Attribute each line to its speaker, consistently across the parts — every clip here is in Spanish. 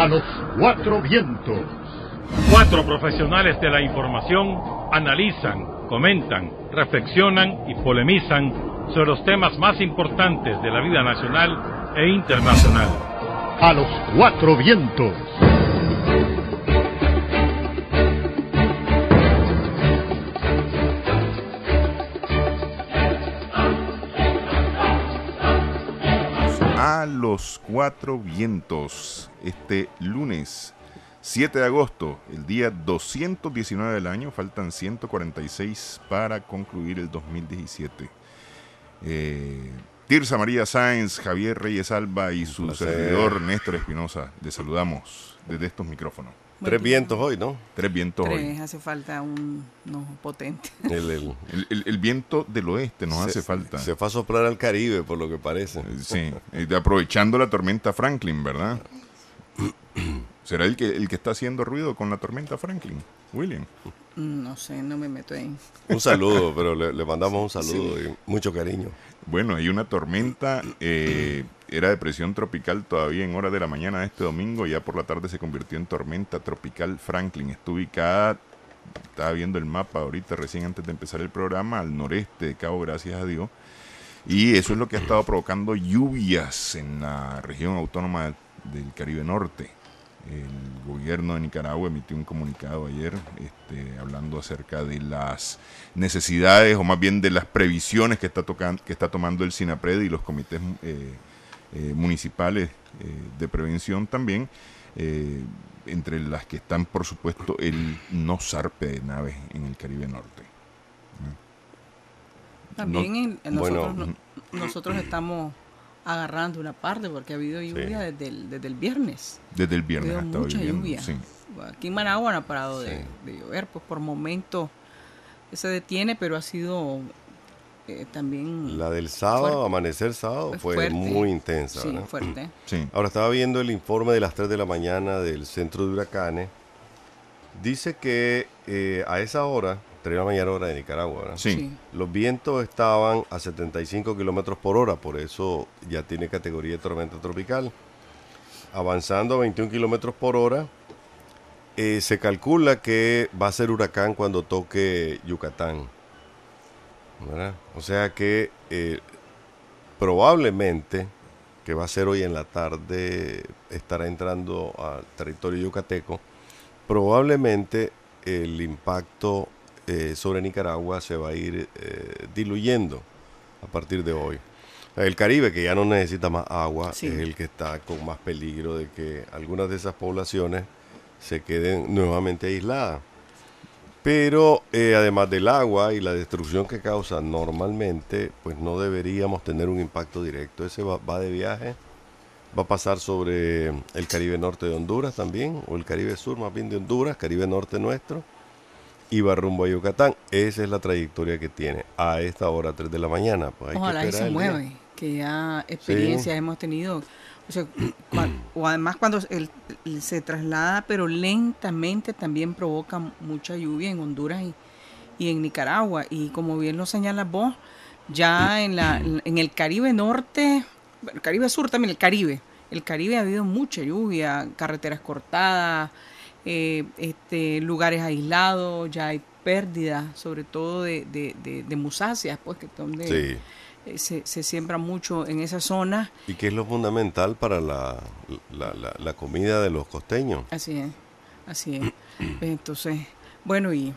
Speaker 1: A los cuatro vientos.
Speaker 2: Cuatro profesionales de la información analizan, comentan, reflexionan y polemizan sobre los temas más importantes de la vida nacional e internacional.
Speaker 1: A los cuatro vientos.
Speaker 3: A los cuatro vientos, este lunes 7 de agosto, el día 219 del año, faltan 146 para concluir el 2017. Tirsa María Sáenz, Javier Reyes Alba y su servidor Néstor Espinosa, les saludamos desde estos micrófonos.
Speaker 4: Bueno,
Speaker 5: Tres vientos hoy, ¿no?
Speaker 3: Tres vientos hoy.
Speaker 4: hace falta uno potente.
Speaker 3: El viento del oeste nos hace falta.
Speaker 5: Se fue a soplar al Caribe, por lo que parece.
Speaker 3: Sí, aprovechando la tormenta Franklin, ¿verdad? ¿Será el que está haciendo ruido con la tormenta Franklin, William?
Speaker 4: No sé, no me meto ahí.
Speaker 5: Un saludo, pero le mandamos un saludo y mucho cariño.
Speaker 3: Bueno, hay una tormenta, era depresión tropical todavía en horas de la mañana de este domingo, ya por la tarde se convirtió en tormenta tropical Franklin. Está ubicada, estaba viendo el mapa ahorita recién antes de empezar el programa, al noreste de Cabo, gracias a Dios. Y eso es lo que ha estado provocando lluvias en la región autónoma del Caribe Norte. El gobierno de Nicaragua emitió un comunicado ayer hablando acerca de las necesidades, o más bien de las previsiones que está tomando el SINAPRED y los comités municipales de prevención también, entre las que están, por supuesto, el no zarpe de naves en el Caribe Norte.
Speaker 4: También nosotros estamos agarrando una parte porque ha habido lluvia
Speaker 5: Sí.
Speaker 4: desde el viernes.
Speaker 3: Desde el viernes
Speaker 4: Ha
Speaker 3: ha
Speaker 4: habido
Speaker 3: estado
Speaker 4: mucha
Speaker 3: lloviendo.
Speaker 4: lluvia.
Speaker 3: Sí.
Speaker 4: Aquí en Managua no ha parado
Speaker 5: Sí.
Speaker 4: de llover, pues por momentos se detiene, pero ha sido también
Speaker 5: La del sábado,
Speaker 4: fuerte.
Speaker 5: amanecer sábado, fue
Speaker 4: Fuerte.
Speaker 5: muy intensa,
Speaker 4: Sí,
Speaker 5: ¿verdad?
Speaker 4: fuerte.
Speaker 3: Sí.
Speaker 5: Ahora estaba viendo el informe de las 3 de la mañana del Centro de Huracanes. Dice que a esa hora, 3 de la mañana hora de Nicaragua, ¿verdad?
Speaker 3: Sí.
Speaker 5: Los vientos estaban a 75 kilómetros por hora, por eso ya tiene categoría de tormenta tropical. Avanzando a 21 kilómetros por hora, se calcula que va a ser huracán cuando toque Yucatán, ¿verdad? O sea que probablemente, que va a ser hoy en la tarde, estará entrando al territorio yucateco. Probablemente el impacto sobre Nicaragua se va a ir diluyendo a partir de hoy. El Caribe, que ya no necesita más agua,
Speaker 4: Sí.
Speaker 5: es el que está con más peligro de que algunas de esas poblaciones se queden nuevamente aisladas. Pero además del agua y la destrucción que causa normalmente, pues no deberíamos tener un impacto directo. Ese va de viaje, va a pasar sobre el Caribe norte de Honduras también, o el Caribe sur más bien de Honduras, Caribe norte nuestro, y va rumbo a Yucatán. Esa es la trayectoria que tiene a esta hora, 3 de la mañana. Pues hay
Speaker 4: Ojalá
Speaker 5: que
Speaker 4: y se
Speaker 5: esperar el día.
Speaker 4: mueve, que ya experiencias hemos tenido. O sea, o además cuando se traslada, pero lentamente también provoca mucha lluvia en Honduras y en Nicaragua. Y como bien lo señalas vos, ya en el Caribe norte, bueno, el Caribe sur también, el Caribe ha habido mucha lluvia, carreteras cortadas, lugares aislados, ya hay pérdidas, sobre todo de musáceas, pues que donde
Speaker 5: Sí.
Speaker 4: se siembra mucho en esa zona.
Speaker 5: Y que es lo fundamental para la comida de los costeños.
Speaker 4: Así es, así es. Entonces, bueno, y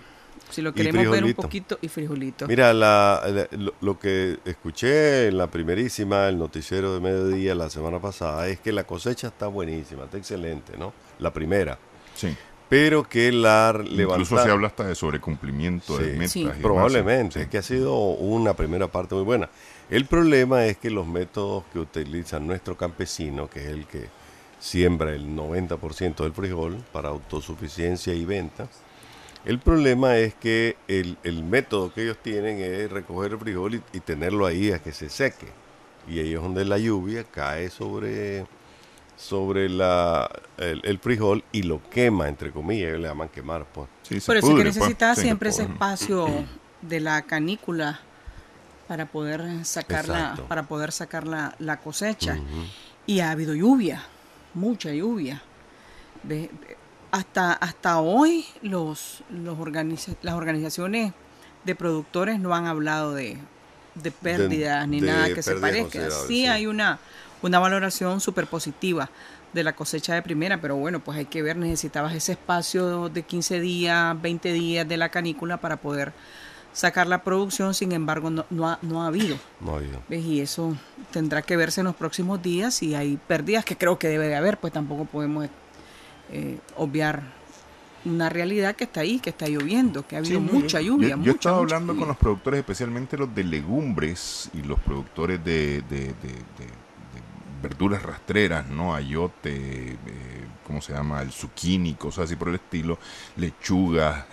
Speaker 4: si lo queremos ver un
Speaker 5: frijolito.
Speaker 4: poquito, y frijolito.
Speaker 5: Mira, lo que escuché en la primerísima, el noticiero de mediodía la semana pasada, es que la cosecha está buenísima, está excelente, ¿no? La primera.
Speaker 3: Sí.
Speaker 5: Pero que la
Speaker 3: Incluso
Speaker 5: levantada...
Speaker 3: se habla hasta de sobrecumplimiento de
Speaker 5: Sí,
Speaker 3: metas.
Speaker 4: sí.
Speaker 3: y demás.
Speaker 5: Probablemente,
Speaker 3: Sí.
Speaker 5: es que ha sido una primera parte muy buena. El problema es que los métodos que utiliza nuestro campesino, que es el que siembra el 90% del frijol para autosuficiencia y venta, el problema es que el método que ellos tienen es recoger el frijol y tenerlo ahí a que se seque. Y ahí es donde la lluvia cae sobre el frijol y lo quema, entre comillas, ellos le llaman quemar, pues.
Speaker 3: Sí, se
Speaker 4: Por eso es que
Speaker 3: pudre, pues.
Speaker 4: necesita
Speaker 3: Sí,
Speaker 4: siempre
Speaker 3: se
Speaker 4: ese
Speaker 3: pudre.
Speaker 4: espacio de la canícula para poder
Speaker 5: Exacto.
Speaker 4: sacar la cosecha.
Speaker 5: Ujú.
Speaker 4: Y ha habido lluvia, mucha lluvia. Hasta hoy las organizaciones de productores no han hablado de pérdidas ni nada que se parezca. Sí hay una valoración súper positiva de la cosecha de primera, pero bueno, pues hay que ver, necesitabas ese espacio de 15 días, 20 días de la canícula para poder sacar la producción, sin embargo no ha habido.
Speaker 5: No ha habido.
Speaker 4: ¿Ves? Y eso tendrá que verse en los próximos días si hay pérdidas, que creo que debe de haber, pues tampoco podemos obviar una realidad que está ahí, que está lloviendo, que ha habido mucha lluvia.
Speaker 3: Yo estaba hablando con los productores, especialmente los de legumbres y los productores de verduras rastreras, ¿no? Ayote, ¿cómo se llama? El zucchini, cosas así por el estilo, lechuga,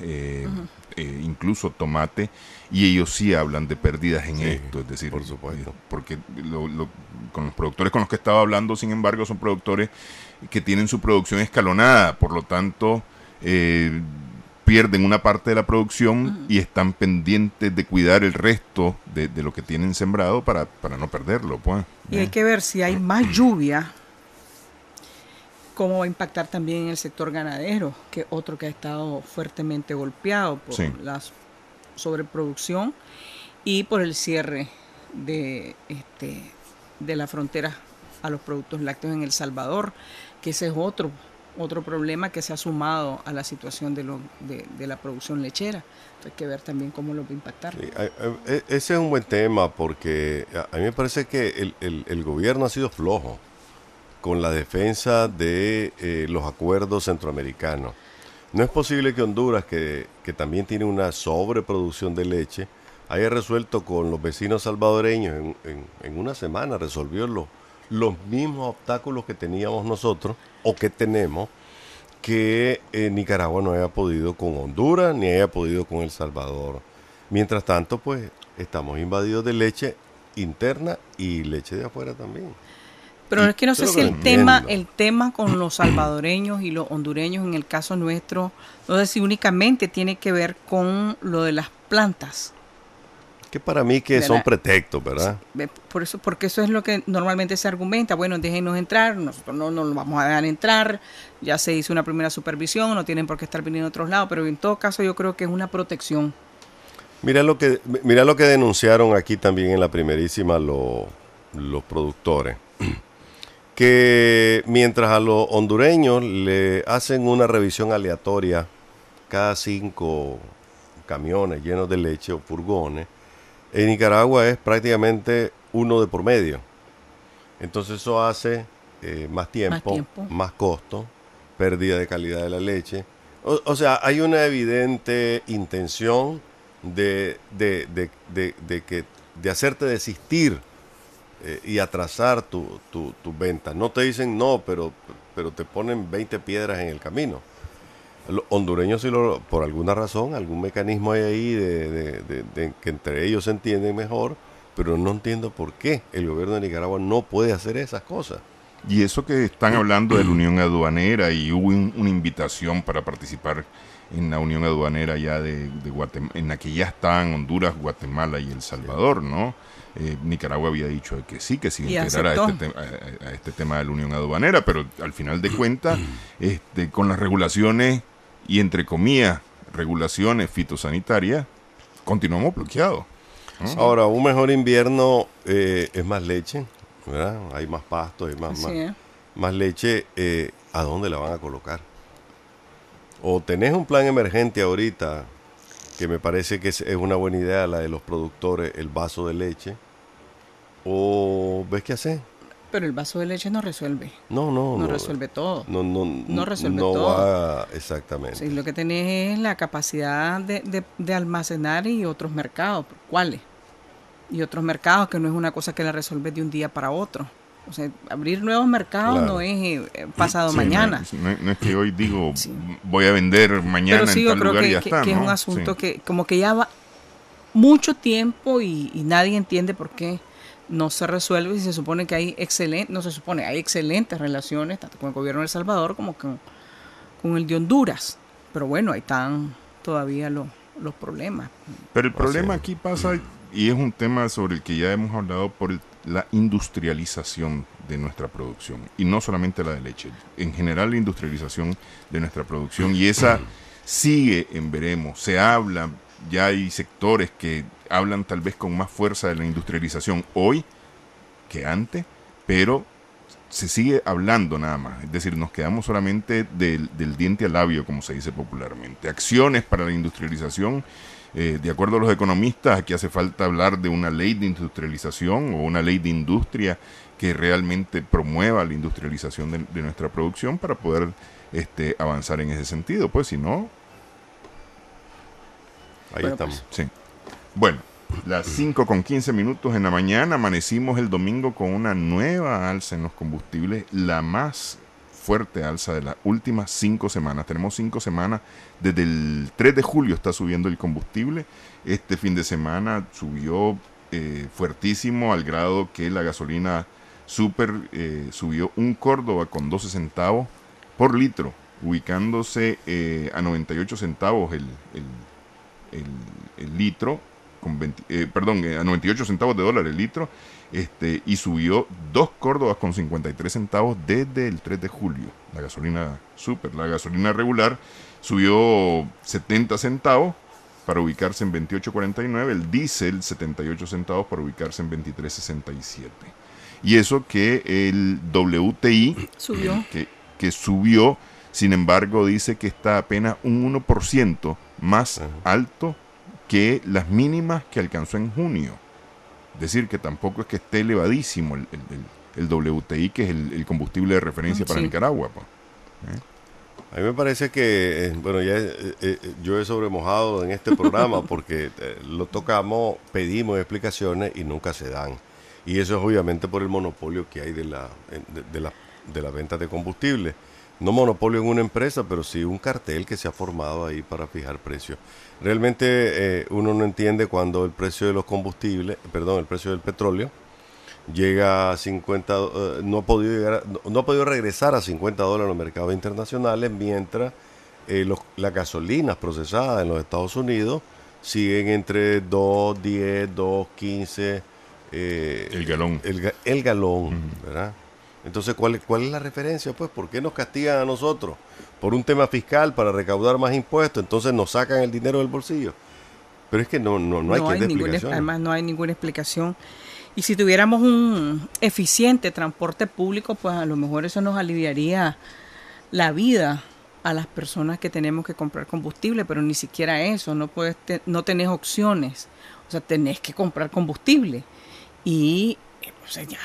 Speaker 3: incluso tomate, y ellos sí hablan de pérdidas en esto, es decir,
Speaker 5: por supuesto.
Speaker 3: Porque con los productores con los que estaba hablando, sin embargo, son productores que tienen su producción escalonada, por lo tanto, pierden una parte de la producción y están pendientes de cuidar el resto de lo que tienen sembrado para no perderlo, pues.
Speaker 4: Y hay que ver si hay más lluvia, cómo va a impactar también en el sector ganadero, que otro que ha estado fuertemente golpeado por la sobreproducción y por el cierre de la frontera a los productos lácteos en El Salvador, que ese es otro problema que se ha sumado a la situación de la producción lechera. Hay que ver también cómo lo va a impactar.
Speaker 5: Sí, ese es un buen tema, porque a mí me parece que el gobierno ha sido flojo con la defensa de los acuerdos centroamericanos. No es posible que Honduras, que también tiene una sobreproducción de leche, haya resuelto con los vecinos salvadoreños en una semana, resolvió los mismos obstáculos que teníamos nosotros o que tenemos, que Nicaragua no haya podido con Honduras ni haya podido con El Salvador. Mientras tanto, pues estamos invadidos de leche interna y leche de afuera también.
Speaker 4: Pero es que no sé si el tema con los salvadoreños y los hondureños en el caso nuestro, no sé si únicamente tiene que ver con lo de las plantas.
Speaker 5: Que para mí que son pretextos, ¿verdad?
Speaker 4: Porque eso es lo que normalmente se argumenta. Bueno, déjenos entrar, nosotros no nos vamos a dejar entrar, ya se hizo una primera supervisión, no tienen por qué estar viniendo a otros lados, pero en todo caso yo creo que es una protección.
Speaker 5: Mira lo que denunciaron aquí también en la primerísima los productores, que mientras a los hondureños le hacen una revisión aleatoria cada 5 camiones llenos de leche o furgones, en Nicaragua es prácticamente uno de por medio. Entonces eso hace más tiempo, más costo, pérdida de calidad de la leche. O sea, hay una evidente intención de hacerte desistir y atrasar tu venta. No te dicen no, pero te ponen 20 piedras en el camino. Los hondureños, por alguna razón, algún mecanismo hay ahí de que entre ellos se entienden mejor, pero no entiendo por qué el gobierno de Nicaragua no puede hacer esas cosas.
Speaker 3: Y eso que están hablando de la Unión Aduanera, y hubo una invitación para participar en la Unión Aduanera ya de Guatemala, en la que ya estaban Honduras, Guatemala y El Salvador, ¿no? Nicaragua había dicho que sí integrara a este tema de la Unión Aduanera, pero al final de cuentas, con las regulaciones y entre comillas regulaciones fitosanitarias, continuamos bloqueados, ¿no?
Speaker 5: Ahora, un mejor invierno es más leche, ¿verdad? Hay más pasto, hay más leche. ¿A dónde la van a colocar? O tenés un plan emergente ahorita, que me parece que es una buena idea, la de los productores, el vaso de leche, o ves qué hacer.
Speaker 4: Pero el vaso de leche no resuelve.
Speaker 5: No
Speaker 4: resuelve todo.
Speaker 5: No
Speaker 4: resuelve
Speaker 5: todo. Exactamente.
Speaker 4: Sí, lo que tenés es la capacidad de almacenar y otros mercados. ¿Cuáles? Y otros mercados que no es una cosa que la resuelves de un día para otro. O sea, abrir nuevos mercados no es pasado mañana.
Speaker 3: No es que hoy digo, voy a vender mañana en tal lugar y ya está.
Speaker 4: Que es un asunto que como que ya va mucho tiempo y nadie entiende por qué no se resuelve, si se supone que hay excelentes relaciones tanto con el gobierno de El Salvador como con el de Honduras. Pero bueno, ahí están todavía los problemas.
Speaker 3: Pero el problema aquí pasa, y es un tema sobre el que ya hemos hablado, por la industrialización de nuestra producción, y no solamente la de leche, en general la industrialización de nuestra producción, y esa sigue en veremos. Se habla, ya hay sectores que hablan tal vez con más fuerza de la industrialización hoy que antes, pero se sigue hablando nada más, es decir, nos quedamos solamente del diente al labio, como se dice popularmente. Acciones para la industrialización, de acuerdo a los economistas, aquí hace falta hablar de una ley de industrialización o una ley de industria que realmente promueva la industrialización de nuestra producción para poder avanzar en ese sentido, pues si no...
Speaker 5: Ahí estamos.
Speaker 3: Sí. Bueno, las 5:15 en la mañana, amanecimos el domingo con una nueva alza en los combustibles, la más fuerte alza de las últimas 5 semanas. Tenemos 5 semanas, desde el 3 de julio está subiendo el combustible. Este fin de semana subió fuertísimo, al grado que la gasolina super subió 1 Córdoba con 12 centavos por litro, ubicándose a 98 centavos el litro, con a 98 centavos de dólar el litro, y subió 2 Córdobas con 53 centavos desde el 3 de julio. La gasolina super, la gasolina regular subió 70 centavos para ubicarse en 28.49, el diésel 78 centavos para ubicarse en 23.67. Y eso que el WTI
Speaker 4: Subió.
Speaker 3: que subió, sin embargo, dice que está apenas un 1% más alto que las mínimas que alcanzó en junio. Es decir, que tampoco es que esté elevadísimo el WTI, que es el combustible de referencia para Nicaragua. Pues.
Speaker 5: A mí me parece que, bueno, ya yo he sobremojado en este programa porque lo tocamos, pedimos explicaciones y nunca se dan. Y eso es obviamente por el monopolio que hay de la venta de combustible. No monopolio en una empresa, pero sí un cartel que se ha formado ahí para fijar precios. Realmente uno no entiende cuando el precio de los combustibles, el precio del petróleo llega a 50, no ha podido regresar a $50 en los mercados internacionales, mientras las gasolinas procesadas en los Estados Unidos siguen entre 2.10, 2.15
Speaker 3: el galón.
Speaker 5: El galón, ¿verdad? Entonces, ¿cuál es la referencia? Pues, ¿por qué nos castigan a nosotros? Por un tema fiscal, para recaudar más impuestos, entonces nos sacan el dinero del bolsillo. Pero es que no hay que dar explicación.
Speaker 4: Además, no hay ninguna explicación. Y si tuviéramos un eficiente transporte público, pues a lo mejor eso nos aliviaría la vida a las personas que tenemos que comprar combustible, pero ni siquiera eso, no tenés opciones. O sea, tenés que comprar combustible. Y, o sea, ya...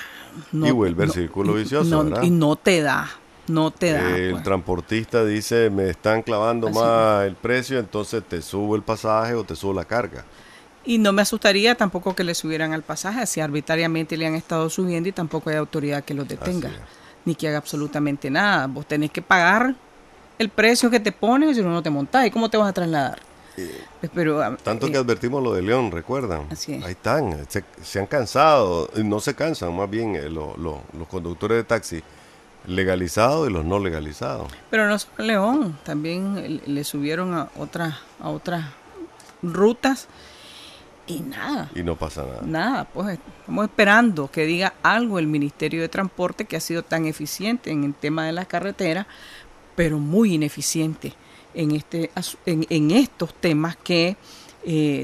Speaker 5: y vuelve el círculo vicioso, ¿verdad?
Speaker 4: Y no te da.
Speaker 5: El
Speaker 4: pues.
Speaker 5: Transportista dice, me están clavando más el precio, entonces te subo el pasaje o te subo la carga.
Speaker 4: Y no me asustaría tampoco que le subieran al pasaje, si arbitrariamente le han estado subiendo y tampoco hay autoridad que los detenga, ni que haga absolutamente nada. Vos tenés que pagar el precio que te pones, si no te montás. ¿Y cómo te vas a trasladar? Pero,
Speaker 5: tanto que advertimos lo de León, ¿recuerdan?
Speaker 4: Así es.
Speaker 5: Ahí están, se han cansado, no se cansan más bien los conductores de taxi legalizados y los no legalizados.
Speaker 4: Pero no solo León, también le subieron a otras rutas y nada.
Speaker 5: Y no pasa nada.
Speaker 4: Nada, pues estamos esperando que diga algo el Ministerio de Transporte, que ha sido tan eficiente en el tema de las carreteras, pero muy ineficiente en estos temas que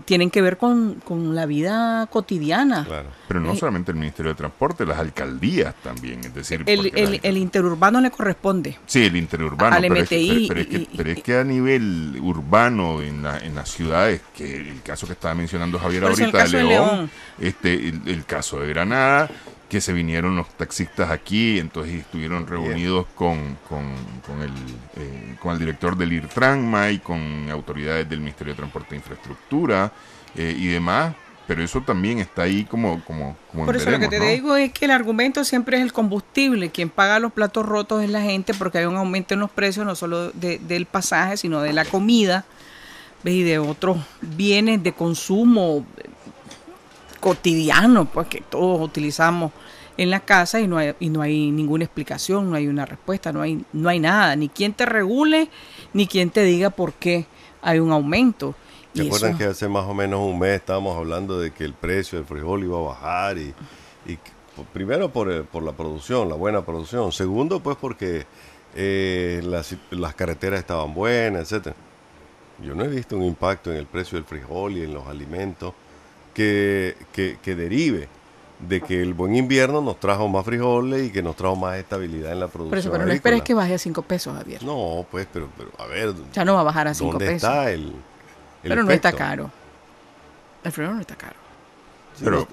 Speaker 4: tienen que ver con la vida cotidiana.
Speaker 3: Claro. Pero no solamente el Ministerio de Transporte, las alcaldías también, es decir...
Speaker 4: El interurbano le corresponde.
Speaker 3: Sí, el interurbano,
Speaker 4: al MTI.
Speaker 3: Pero es que a nivel urbano, en las ciudades, que el caso que estaba mencionando Javier ahorita de León, el caso de Granada, que se vinieron los taxistas aquí, entonces estuvieron reunidos con el director del IRTRANMA y con autoridades del Ministerio de Transporte e Infraestructura y demás, pero eso también está ahí como
Speaker 4: por eso veremos, lo que te digo es que el argumento siempre es el combustible. Quien paga los platos rotos es la gente, porque hay un aumento en los precios no solo del pasaje, sino de la comida, ¿ves? Y de otros bienes de consumo cotidiano, pues que todos utilizamos en la casa, y no hay ninguna explicación, no hay una respuesta, no hay nada, ni quien te regule, ni quien te diga por qué hay un aumento.
Speaker 5: ¿Se acuerdan que hace más o menos un mes estábamos hablando de que el precio del frijol iba a bajar y primero por la producción, la buena producción. Segundo, pues porque las carreteras estaban buenas, etcétera. Yo no he visto un impacto en el precio del frijol y en los alimentos que derive de que el buen invierno nos trajo más frijoles y que nos trajo más estabilidad en la producción.
Speaker 4: Por eso, pero no
Speaker 5: agrícola.
Speaker 4: esperes que baje a 5 pesos, Javier.
Speaker 5: No, pues, pero a ver,
Speaker 4: Ya no va a bajar a 5
Speaker 5: ¿dónde
Speaker 4: pesos.
Speaker 5: está el
Speaker 4: Pero no está
Speaker 5: efecto?
Speaker 4: caro. El frijol no está caro.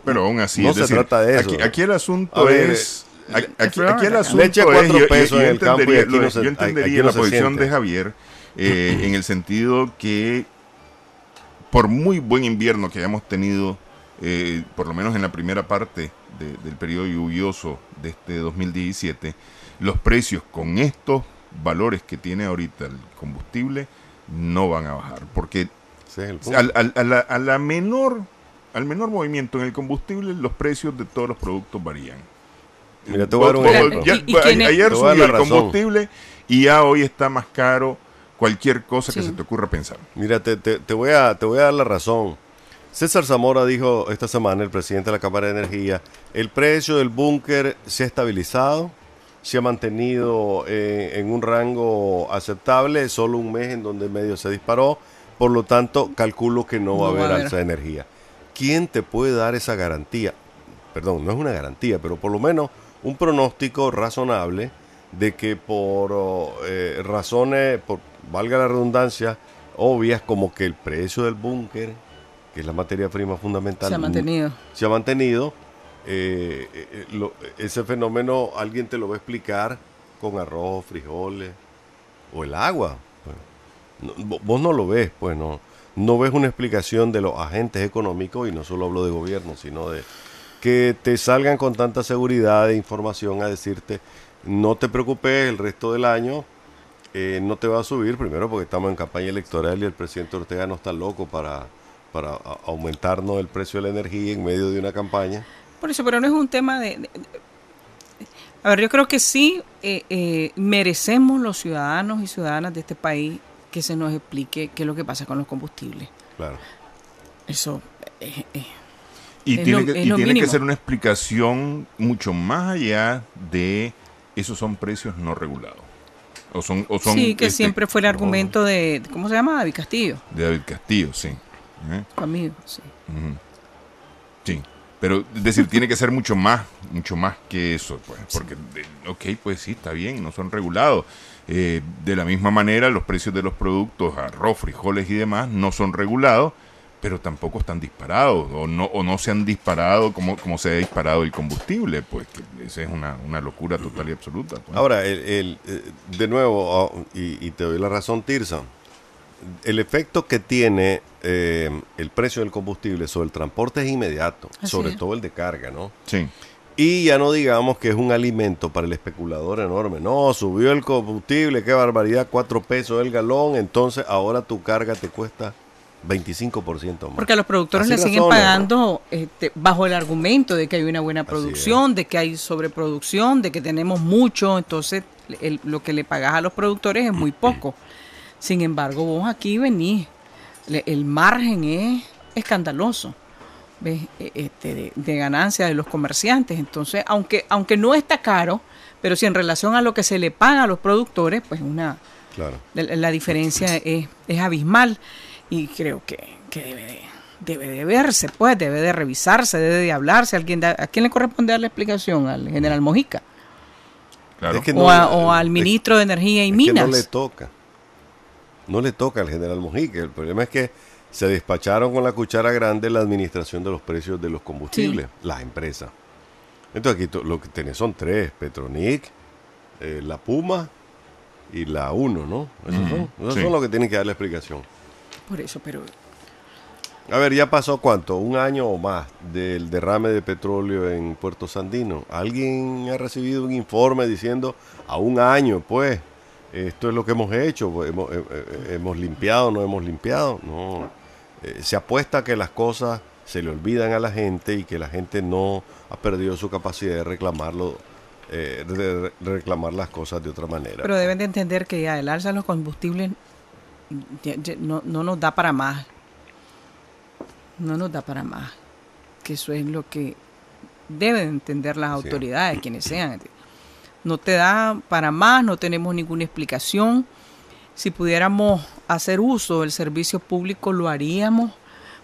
Speaker 3: Pero aún así,
Speaker 5: no
Speaker 3: es
Speaker 5: se
Speaker 3: decir,
Speaker 5: trata de eso.
Speaker 3: aquí el
Speaker 5: A
Speaker 3: asunto
Speaker 5: ver,
Speaker 3: es... Aquí
Speaker 4: el
Speaker 3: el asunto
Speaker 5: leche a
Speaker 3: es...
Speaker 5: 4 pesos en el campo y aquí no se-
Speaker 3: yo entendería
Speaker 5: aquí no
Speaker 3: la
Speaker 5: se
Speaker 3: posición
Speaker 5: siente.
Speaker 3: de Javier en el sentido que por muy buen invierno que hayamos tenido, por lo menos en la primera parte del periodo lluvioso de este 2017, los precios con estos valores que tiene ahorita el combustible no van a bajar, porque
Speaker 5: Ese es el punto.
Speaker 3: al menor movimiento en el combustible, los precios de todos los productos varían.
Speaker 5: Mira, te voy a dar un
Speaker 3: Como
Speaker 5: ejemplo.
Speaker 3: ayer
Speaker 5: Te voy a dar
Speaker 3: subió
Speaker 5: la
Speaker 3: el
Speaker 5: razón.
Speaker 3: combustible y ya hoy está más caro cualquier cosa que
Speaker 4: Sí.
Speaker 3: se te ocurra pensar.
Speaker 5: Mira, te voy a dar la razón. César Zamora dijo esta semana, el presidente de la Cámara de Energía, el precio del búnker se ha estabilizado, se ha mantenido en un rango aceptable, solo un mes en donde medio se disparó, por lo tanto calculo que no va a haber alza de energía. ¿Quién te puede dar esa garantía? Perdón, no es una garantía, pero por lo menos un pronóstico razonable de que por razones, valga la redundancia, obvias como que el precio del búnker, que es la materia prima fundamental,
Speaker 4: Se ha mantenido.
Speaker 5: se ha mantenido. Ese fenómeno alguien te lo va a explicar con arroz, frijoles o el agua. Pues, vos no lo ves, pues no ves una explicación de los agentes económicos, y no solo hablo de gobierno, sino de que te salgan con tanta seguridad de información a decirte, no te preocupes, el resto del año no te va a subir, primero porque estamos en campaña electoral y el presidente Ortega no está loco para aumentarnos el precio de la energía en medio de una campaña.
Speaker 4: Por eso, pero no es un tema A ver, yo creo que sí merecemos los ciudadanos y ciudadanas de este país que se nos explique qué es lo que pasa con los combustibles.
Speaker 5: Claro.
Speaker 4: Eso
Speaker 3: Y
Speaker 4: Es
Speaker 3: tiene,
Speaker 4: lo-
Speaker 3: que,
Speaker 4: es
Speaker 3: y
Speaker 4: lo
Speaker 3: tiene que
Speaker 4: mínimo.
Speaker 3: ser una explicación mucho más allá de esos son precios no regulados. O son
Speaker 4: sí, que siempre fue el
Speaker 3: no,
Speaker 4: argumento de ¿cómo se llama? David Castillo.
Speaker 3: de David Castillo, sí.
Speaker 4: Amigo, sí.
Speaker 3: Ujú. Sí, pero es decir, tiene que ser mucho más que eso, pues, porque, ok, pues sí, está bien, no son regulados. De la misma manera, los precios de los productos, arroz, frijoles y demás, no son regulados, pero tampoco están disparados, o no se han disparado como se ha disparado el combustible, pues, que esa es una locura total y absoluta. Pues.
Speaker 5: Ahora, de nuevo, y te doy la razón, Tirsa, el efecto que tiene el precio del combustible sobre el transporte es inmediato,
Speaker 4: Así
Speaker 5: sobre
Speaker 4: es.
Speaker 5: todo el de carga, ¿no?
Speaker 3: Sí,
Speaker 5: Y ya no digamos que es un alimento para el especulador enorme. No, subió el combustible, qué barbaridad, 4 pesos el galón, entonces ahora tu carga te cuesta 25% más.
Speaker 4: Porque a los productores
Speaker 5: Así
Speaker 4: le siguen
Speaker 5: razonan.
Speaker 4: pagando bajo el argumento de que hay una buena
Speaker 5: Así
Speaker 4: producción, de que hay sobreproducción, de que tenemos mucho, entonces lo que le pagas a los productores es muy poco. Sin embargo, vos aquí venís, el margen es escandaloso, ¿ves? De ganancia de los comerciantes. Entonces, aunque no está caro, pero si en relación a lo que se le paga a los productores, pues
Speaker 5: Claro.
Speaker 4: la diferencia es abismal. Y creo que debe de verse, pues, debe de revisarse, debe de hablarse. ¿A quién le corresponde dar la explicación? ¿Al general Mojica?
Speaker 3: claro.
Speaker 5: Es que
Speaker 4: ¿O al ministro de Energía y
Speaker 5: es
Speaker 4: Minas?
Speaker 5: que no le toca. No le toca al general Mojica. El problema es que se despacharon con la cuchara grande la administración de los precios de los combustibles, las empresas. Entonces aquí lo que tenés son 3, Petronic, la Puma y la 1, ¿no? Esos
Speaker 3: sí.
Speaker 5: son los que tienen que dar la explicación.
Speaker 4: Por eso, pero
Speaker 5: A ver, ¿ya pasó cuánto? ¿Un año o más del derrame de petróleo en Puerto Sandino? ¿Alguien ha recibido un informe diciendo a un año, pues, esto es lo que hemos hecho? Pues, hemos limpiado, no hemos limpiado? No. Se apuesta a que las cosas se le olvidan a la gente y que la gente no ha perdido su capacidad de reclamarlo, de reclamar las cosas de otra manera.
Speaker 4: pero deben de entender que ya el alza de los combustibles ya no nos da para más. No nos da para más. Que eso es lo que deben entender las autoridades, quienes sean. No te da para más, no tenemos ninguna explicación. Si pudiéramos hacer uso del servicio público, lo haríamos,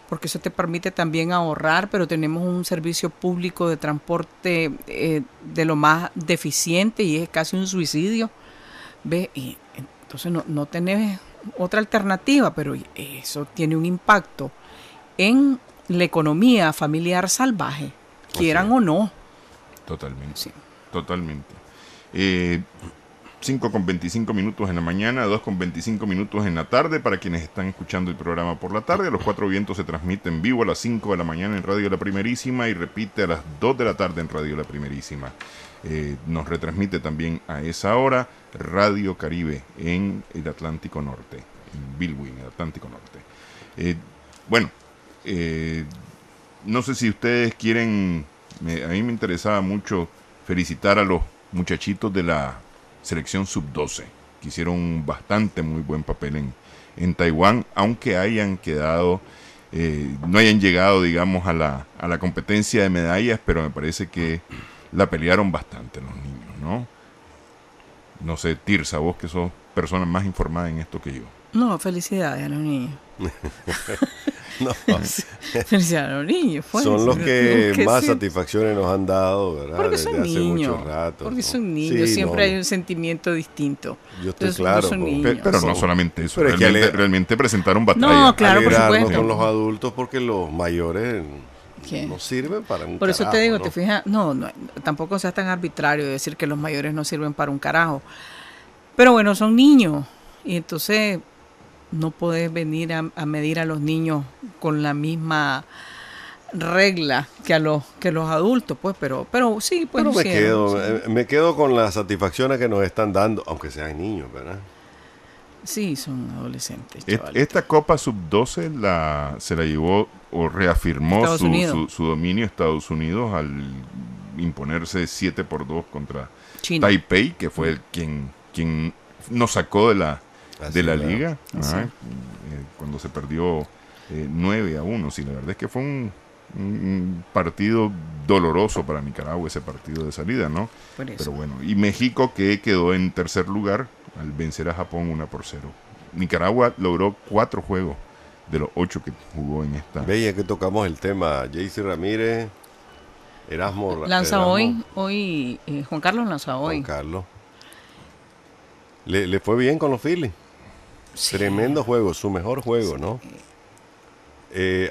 Speaker 4: porque eso te permite también ahorrar, pero tenemos un servicio público de transporte de lo más deficiente y es casi un suicidio. ¿Ves? Y entonces no tenés otra alternativa, pero eso tiene un impacto en la economía familiar salvaje, quieran o no.
Speaker 3: Totalmente.
Speaker 4: Sí.
Speaker 3: Totalmente. 5:25 en la mañana, 2:25 en la tarde. Para quienes están escuchando el programa por la tarde, Los Cuatro Vientos se transmite en vivo a las 5 de la mañana en Radio La Primerísima y repite a las 2 de la tarde en Radio La Primerísima. Nos retransmite también a esa hora Radio Caribe en el Atlántico Norte, en Bilwi, en el Atlántico Norte. No sé si ustedes quieren, a mí me interesaba mucho felicitar a los muchachitos de la selección sub-12, que hicieron bastante muy buen papel en Taiwán, aunque hayan quedado, no hayan llegado, digamos, a la competencia de medallas, pero me parece que la pelearon bastante los niños, ¿no? No sé, Tirsa, vos que sos persona más informada en esto que yo.
Speaker 4: No, felicidades a los niños.
Speaker 5: No.
Speaker 4: Felicidades a los niños. Pues,
Speaker 5: son los que más
Speaker 4: sí.
Speaker 5: satisfacciones nos han dado, ¿verdad?
Speaker 4: Porque
Speaker 5: Desde
Speaker 4: son
Speaker 5: hace
Speaker 4: niños.
Speaker 5: mucho rato.
Speaker 4: Porque
Speaker 5: ¿no?
Speaker 4: son niños.
Speaker 5: Sí,
Speaker 4: siempre
Speaker 5: no,
Speaker 4: hay un sentimiento distinto.
Speaker 5: Yo estoy
Speaker 4: Entonces,
Speaker 5: claro.
Speaker 4: son
Speaker 5: po.
Speaker 4: niños.
Speaker 3: Pero no solamente eso,
Speaker 5: Pero es que
Speaker 3: realmente presentaron batalla.
Speaker 4: No, claro, por
Speaker 5: Alegrarnos
Speaker 4: supuesto.
Speaker 5: con los adultos porque los mayores
Speaker 4: ¿Qué?
Speaker 5: no sirven para un
Speaker 4: Por eso
Speaker 5: carajo,
Speaker 4: te digo,
Speaker 5: ¿no?
Speaker 4: te fijas, no, tampoco seas tan arbitrario de decir que los mayores no sirven para un carajo. Pero bueno, son niños y entonces no podés venir a medir a los niños con la misma regla que los adultos, pues, pero sí, pues.
Speaker 5: Pero me quedo con las satisfacciones que nos están dando, aunque sean niños, ¿verdad?
Speaker 4: Sí, son adolescentes.
Speaker 3: Esta Copa Sub-12 se la llevó o reafirmó su dominio Estados Unidos al imponerse 7-2 contra
Speaker 4: China.
Speaker 3: Taipei, que fue quien nos sacó de la liga, cuando se perdió 9-1. Sí, la verdad es que fue un partido doloroso para Nicaragua, ese partido de salida, ¿no? Pero bueno, y México, que quedó en tercer lugar al vencer a Japón 1-0. Nicaragua logró 4 juegos de los 8 que jugó en esta.
Speaker 5: Veía que tocamos el tema. Jaycee Ramírez, Erasmo
Speaker 4: lanza hoy Juan Carlos lanza hoy.
Speaker 5: Juan Carlos. Le fue bien con los Phillies.
Speaker 4: Sí.
Speaker 5: Tremendo juego, su mejor juego, ¿no?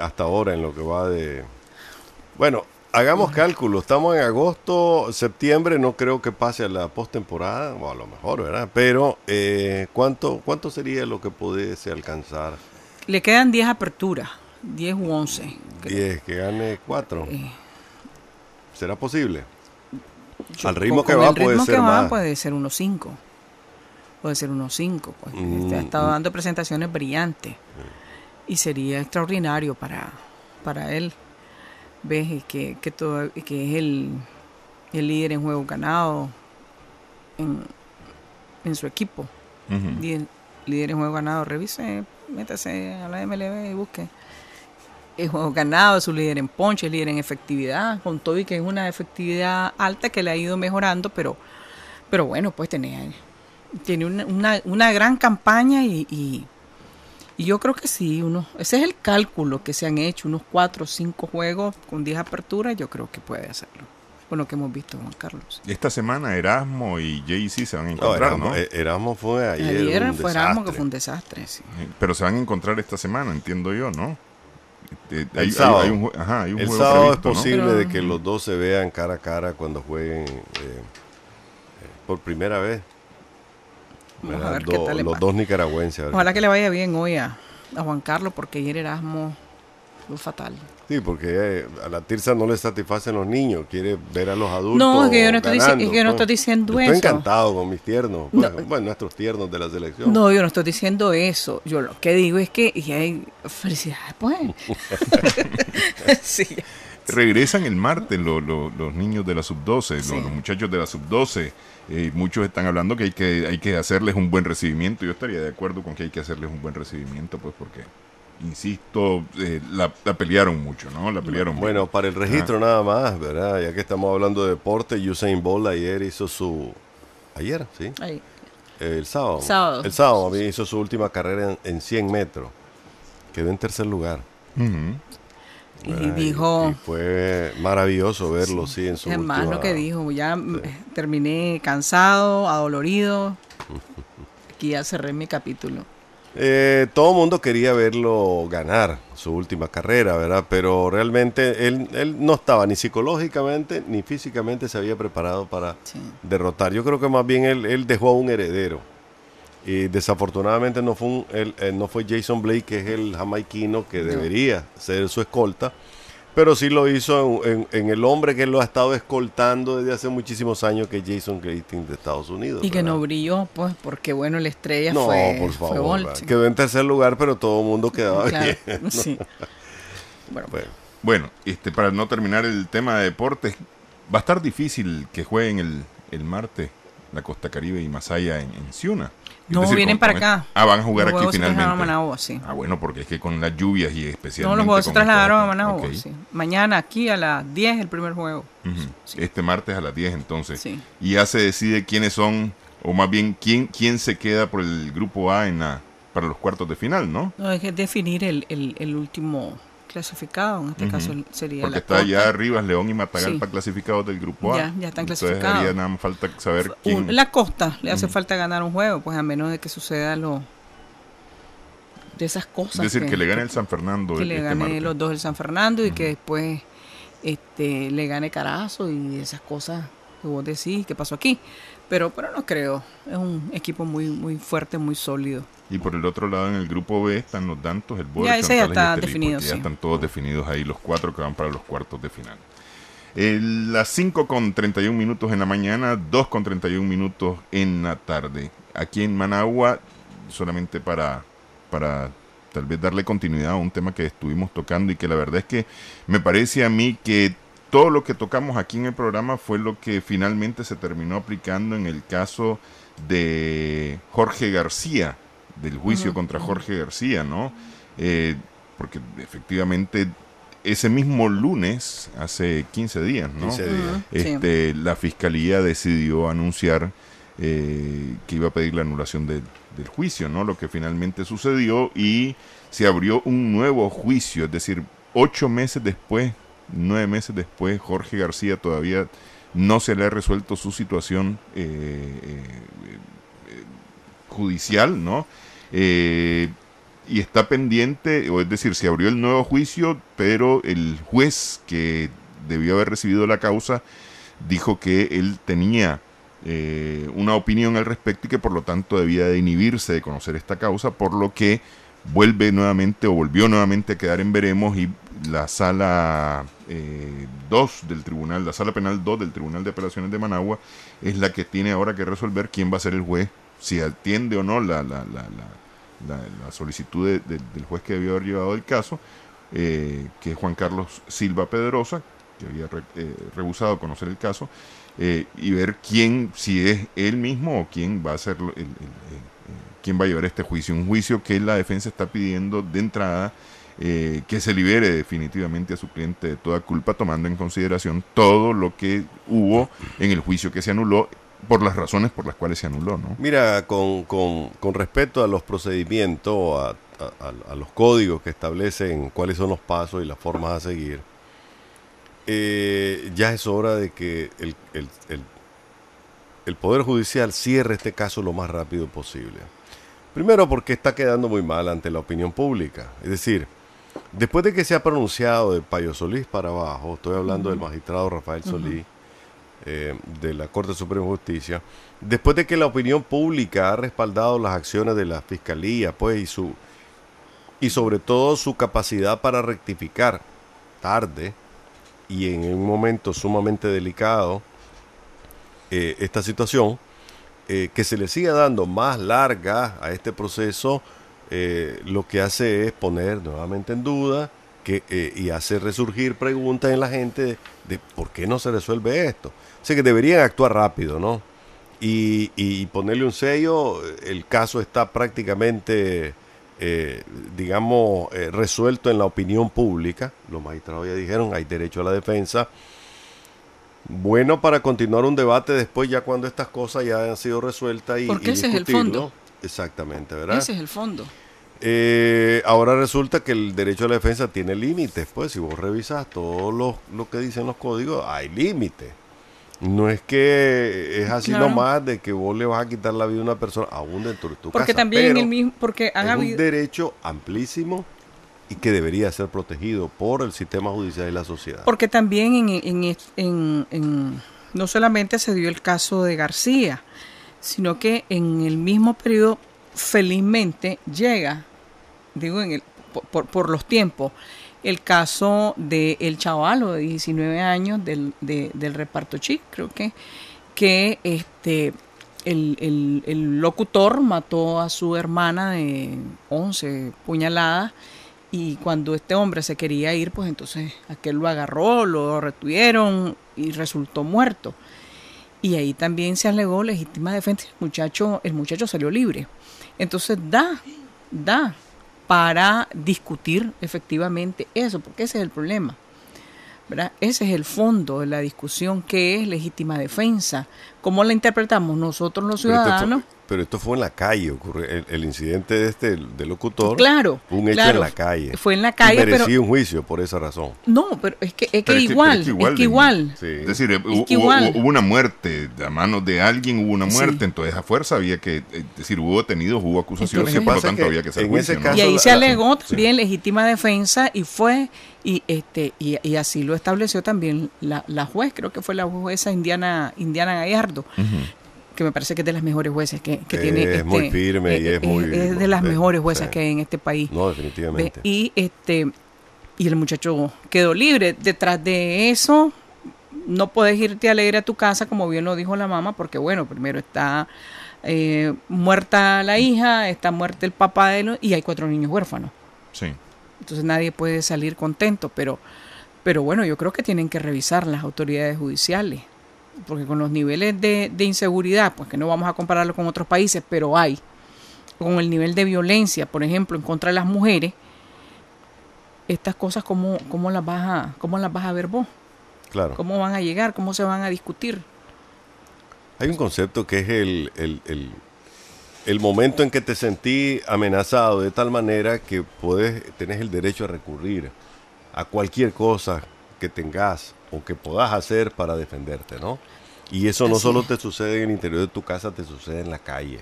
Speaker 5: Hasta ahora en lo que va de... Bueno, hagamos cálculo. Estamos en agosto, septiembre, no creo que pase a la postemporada, o a lo mejor, ¿verdad? Pero, ¿cuánto sería lo que pudiese alcanzar?
Speaker 4: Le quedan 10 aperturas, 10 u 11.
Speaker 5: 10, que gane 4. ¿Será posible? Al ritmo que va puede ser más.
Speaker 4: Puede ser unos 5. Puede ser unos 5. Pues. Ha estado dando presentaciones brillantes. Y sería extraordinario para él. Ves que es el líder en juego ganado en su equipo. Uh-huh. Líder en juego ganado. Revise, métase a la MLB y busque. El juego ganado, es su líder en ponche, es líder en efectividad, con todo y que es una efectividad alta que le ha ido mejorando, pero bueno, pues tiene una gran campaña y yo creo que sí, ese es el cálculo que se han hecho, unos 4 o 5 juegos con 10 aperturas, yo creo que puede hacerlo, con lo que hemos visto, Juan Carlos.
Speaker 3: Esta semana Erasmo y Jaycee se van a encontrar, ¿no?
Speaker 5: Erasmo fue ayer un
Speaker 4: fue Erasmo, que fue un desastre, sí.
Speaker 3: Pero se van a encontrar esta semana, entiendo yo, ¿no?
Speaker 5: El sábado,
Speaker 3: hay un
Speaker 5: el
Speaker 3: juego
Speaker 5: sábado
Speaker 3: previsto,
Speaker 5: es posible,
Speaker 3: ¿no?
Speaker 5: de que los dos se vean cara a cara cuando jueguen por primera vez.
Speaker 4: Vamos a ver qué tal
Speaker 5: los dos nicaragüenses.
Speaker 4: Ojalá que le vaya bien hoy a Juan Carlos, porque ayer Erasmo fue fatal.
Speaker 5: Sí, porque a la Tirsa no le satisfacen los niños, quiere ver a los adultos.
Speaker 4: No, es que yo no
Speaker 5: ganando,
Speaker 4: estoy diciendo eso.
Speaker 5: Estoy encantado con mis tiernos, bueno, nuestros tiernos de la selección.
Speaker 4: No, yo no estoy diciendo eso. Yo lo que digo es que felicidades, pues. Sí.
Speaker 3: Regresan el martes los niños de la sub-12, sí. los muchachos de la sub-12. Muchos están hablando que hay que hacerles un buen recibimiento. Yo estaría de acuerdo con que hay que hacerles un buen recibimiento, pues porque insisto, la pelearon mucho, ¿no? La pelearon
Speaker 5: Bueno,
Speaker 3: mucho.
Speaker 5: para el registro nada más, ¿verdad? Ya que estamos hablando de deporte, Usain Bolt ayer hizo su... Ayer, ¿sí?
Speaker 4: Ahí.
Speaker 5: El sábado.
Speaker 4: Sábado.
Speaker 5: El sábado a mí hizo su última carrera en 100 metros. Quedó en tercer lugar.
Speaker 3: Ujú.
Speaker 4: Y
Speaker 5: ¿verdad?
Speaker 4: dijo...
Speaker 5: Y fue maravilloso verlo, sí, en su
Speaker 4: Es más
Speaker 5: última...
Speaker 4: lo que dijo, ya terminé cansado, adolorido. Aquí ya cerré mi capítulo.
Speaker 5: Todo el mundo quería verlo ganar su última carrera, ¿verdad? Pero realmente él no estaba ni psicológicamente ni físicamente se había preparado para
Speaker 4: Sí.
Speaker 5: derrotar. Yo creo que más bien él dejó a un heredero. Y desafortunadamente no fue Jason Blake, que es el jamaiquino que debería ser su escolta, pero sí lo hizo en el hombre que lo ha estado escoltando desde hace muchísimos años, que es Jason Gating de Estados Unidos.
Speaker 4: Y que
Speaker 5: ¿verdad?
Speaker 4: no brilló, pues, porque bueno, la estrella
Speaker 5: No,
Speaker 4: fue,
Speaker 5: por
Speaker 4: fue
Speaker 5: favor,
Speaker 4: Bolt.
Speaker 5: ¿verdad? Quedó en tercer lugar, pero todo el mundo quedaba
Speaker 4: Claro,
Speaker 5: bien.
Speaker 4: sí. Bueno,
Speaker 5: Bueno,
Speaker 3: Bueno, para no terminar el tema de deportes, va a estar difícil que jueguen el martes la Costa Caribe y Masaya en Ciuna. Es
Speaker 4: no
Speaker 3: decir,
Speaker 4: vienen para acá.
Speaker 3: Van a jugar
Speaker 4: Los
Speaker 3: aquí
Speaker 4: juegos se trasladaron
Speaker 3: finalmente.
Speaker 4: a Managua, sí.
Speaker 3: Bueno, porque es que con las lluvias y especialmente...
Speaker 4: No, los juegos se
Speaker 3: con esta
Speaker 4: trasladaron a
Speaker 3: época.
Speaker 4: Managua,
Speaker 3: Ok.
Speaker 4: sí. Mañana aquí a las 10 el primer juego.
Speaker 3: Ujú.
Speaker 4: Sí.
Speaker 3: Este martes a las 10 entonces.
Speaker 4: Sí.
Speaker 3: Y ya se decide quiénes son, o más bien quién se queda por el grupo A para los cuartos de final, ¿no?
Speaker 4: No, hay que definir el último clasificado. En este caso sería
Speaker 3: Porque
Speaker 4: la
Speaker 3: está
Speaker 4: Costa.
Speaker 3: ya Rivas, León y Matagalpa
Speaker 4: Sí.
Speaker 3: clasificados del grupo A.
Speaker 4: Ya están
Speaker 3: Entonces
Speaker 4: clasificados.
Speaker 3: haría nada más falta saber quién...
Speaker 4: La Costa le hace falta ganar un juego, pues a menos de que suceda de esas cosas.
Speaker 3: Es decir, que le gane el San Fernando
Speaker 4: que le
Speaker 3: este
Speaker 4: gane
Speaker 3: martes.
Speaker 4: los dos el San Fernando y que después le gane Carazo y esas cosas que vos decís que pasó aquí. Pero no creo. Es un equipo muy, muy fuerte, muy sólido.
Speaker 3: Y por el otro lado, en el grupo B están los Dantos, el Boro,
Speaker 4: Ya ese ya
Speaker 3: Chontales y
Speaker 4: está
Speaker 3: Estelí,
Speaker 4: definido,
Speaker 3: porque ya
Speaker 4: sí.
Speaker 3: están todos definidos ahí, los 4 que van para los cuartos de final. Las 5:31 minutos en la mañana, 2:31 minutos en la tarde. Aquí en Managua, solamente para tal vez darle continuidad a un tema que estuvimos tocando y que la verdad es que me parece a mí que todo lo que tocamos aquí en el programa fue lo que finalmente se terminó aplicando en el caso de Jorge García, del juicio contra Jorge García, ¿no? Porque efectivamente ese mismo lunes, hace 15 días, ¿no?
Speaker 5: 15 días.
Speaker 3: La fiscalía decidió anunciar que iba a pedir la anulación del juicio, ¿no? Lo que finalmente sucedió, y se abrió un nuevo juicio, es decir, 8 meses después, 9 meses después, Jorge García todavía no se le ha resuelto su situación judicial, ¿no? Y está pendiente, o es decir, se abrió el nuevo juicio, pero el juez que debió haber recibido la causa dijo que él tenía una opinión al respecto y que por lo tanto debía de inhibirse de conocer esta causa, por lo que volvió nuevamente a quedar en veremos, y la sala 2 del tribunal, la sala penal 2 del Tribunal de Apelaciones de Managua es la que tiene ahora que resolver quién va a ser el juez, si atiende o no la solicitud del juez que debió haber llevado el caso, que es Juan Carlos Silva Pedrosa, que había rehusado conocer el caso, y ver si es él mismo o quién va a ser quién va a llevar este juicio. Un juicio que la defensa está pidiendo de entrada que se libere definitivamente a su cliente de toda culpa, tomando en consideración todo lo que hubo en el juicio que se anuló, por las razones por las cuales se anuló, ¿no?
Speaker 5: Mira, con respecto a los procedimientos, a los códigos que establecen cuáles son los pasos y las formas a seguir, ya es hora de que el Poder Judicial cierre este caso lo más rápido posible. Primero, porque está quedando muy mal ante la opinión pública. Es decir, después de que se ha pronunciado de Payo Solís para abajo, estoy hablando del magistrado Rafael Solís, de la Corte Suprema de Justicia, después de que la opinión pública ha respaldado las acciones de la Fiscalía, pues, y sobre todo su capacidad para rectificar tarde y en un momento sumamente delicado esta situación, que se le siga dando más larga a este proceso, lo que hace es poner nuevamente en duda y hace resurgir preguntas en la gente de por qué no se resuelve esto. O sea que deberían actuar rápido, ¿no? Y ponerle un sello. El caso está prácticamente resuelto en la opinión pública. Los magistrados ya dijeron, hay derecho a la defensa. Bueno, para continuar un debate después, ya cuando estas cosas ya han sido resueltas y
Speaker 4: porque ese es el fondo.
Speaker 5: Exactamente, ¿verdad?
Speaker 4: Ese es el fondo.
Speaker 5: Ahora resulta que el derecho a la defensa tiene límites. Pues si vos revisas todo lo que dicen los códigos, hay límites. No es que es así nomás de que vos le vas a quitar la vida a una persona aún dentro de tu casa.
Speaker 4: Porque también en el mismo, porque han habido
Speaker 5: un derecho amplísimo y que debería ser protegido por el sistema judicial y la sociedad.
Speaker 4: Porque también no solamente se dio el caso de García, sino que en el mismo periodo felizmente llega, por los tiempos, el caso del chavalo de 19 años del reparto chic, creo que el locutor mató a su hermana de 11 puñaladas, y cuando este hombre se quería ir, pues entonces aquel lo agarró, lo retuvieron y resultó muerto. Y ahí también se alegó legítima defensa, el muchacho salió libre. Entonces da para discutir efectivamente eso, porque ese es el problema, ¿verdad? Ese es el fondo de la discusión, que es legítima defensa. ¿Cómo la interpretamos nosotros los ciudadanos?
Speaker 5: Pero esto fue en la calle, ocurre el incidente del locutor.
Speaker 4: Claro,
Speaker 5: un hecho en la calle.
Speaker 4: Fue en la calle,
Speaker 5: y merecía un juicio por esa razón.
Speaker 4: No, pero es que igual.
Speaker 3: Sí. Es decir, hubo una muerte a manos de alguien, hubo una muerte, sí. Entonces a fuerza había que, es decir, hubo detenidos, hubo acusaciones, entonces, y por lo tanto había que hacer juicio, ¿no?
Speaker 4: Y ahí se alegó también legítima defensa y fue, y así lo estableció también la juez, creo que fue la jueza Indiana Gallardo. Que me parece que es de las mejores jueces que tiene.
Speaker 5: Es muy firme y
Speaker 4: es de las mejores juezas que hay en este país.
Speaker 5: No, definitivamente.
Speaker 4: Y el muchacho quedó libre. Detrás de eso, no puedes irte alegre a tu casa, como bien lo dijo la mamá, porque bueno, primero está muerta la hija, está muerto el papá de él, y hay 4 niños huérfanos.
Speaker 3: Sí.
Speaker 4: Entonces nadie puede salir contento, pero bueno, yo creo que tienen que revisar las autoridades judiciales. Porque con los niveles de inseguridad, pues que no vamos a compararlo con otros países, pero hay, con el nivel de violencia, por ejemplo, en contra de las mujeres, estas cosas, ¿cómo las vas a ver vos?
Speaker 5: Claro.
Speaker 4: ¿Cómo van a llegar? ¿Cómo se van a discutir?
Speaker 5: Hay un concepto que es el momento en que te sentí amenazado de tal manera que tenés el derecho a recurrir a cualquier cosa que tengas o que puedas hacer para defenderte, ¿no? Y eso no solo te sucede en el interior de tu casa, te sucede en la calle,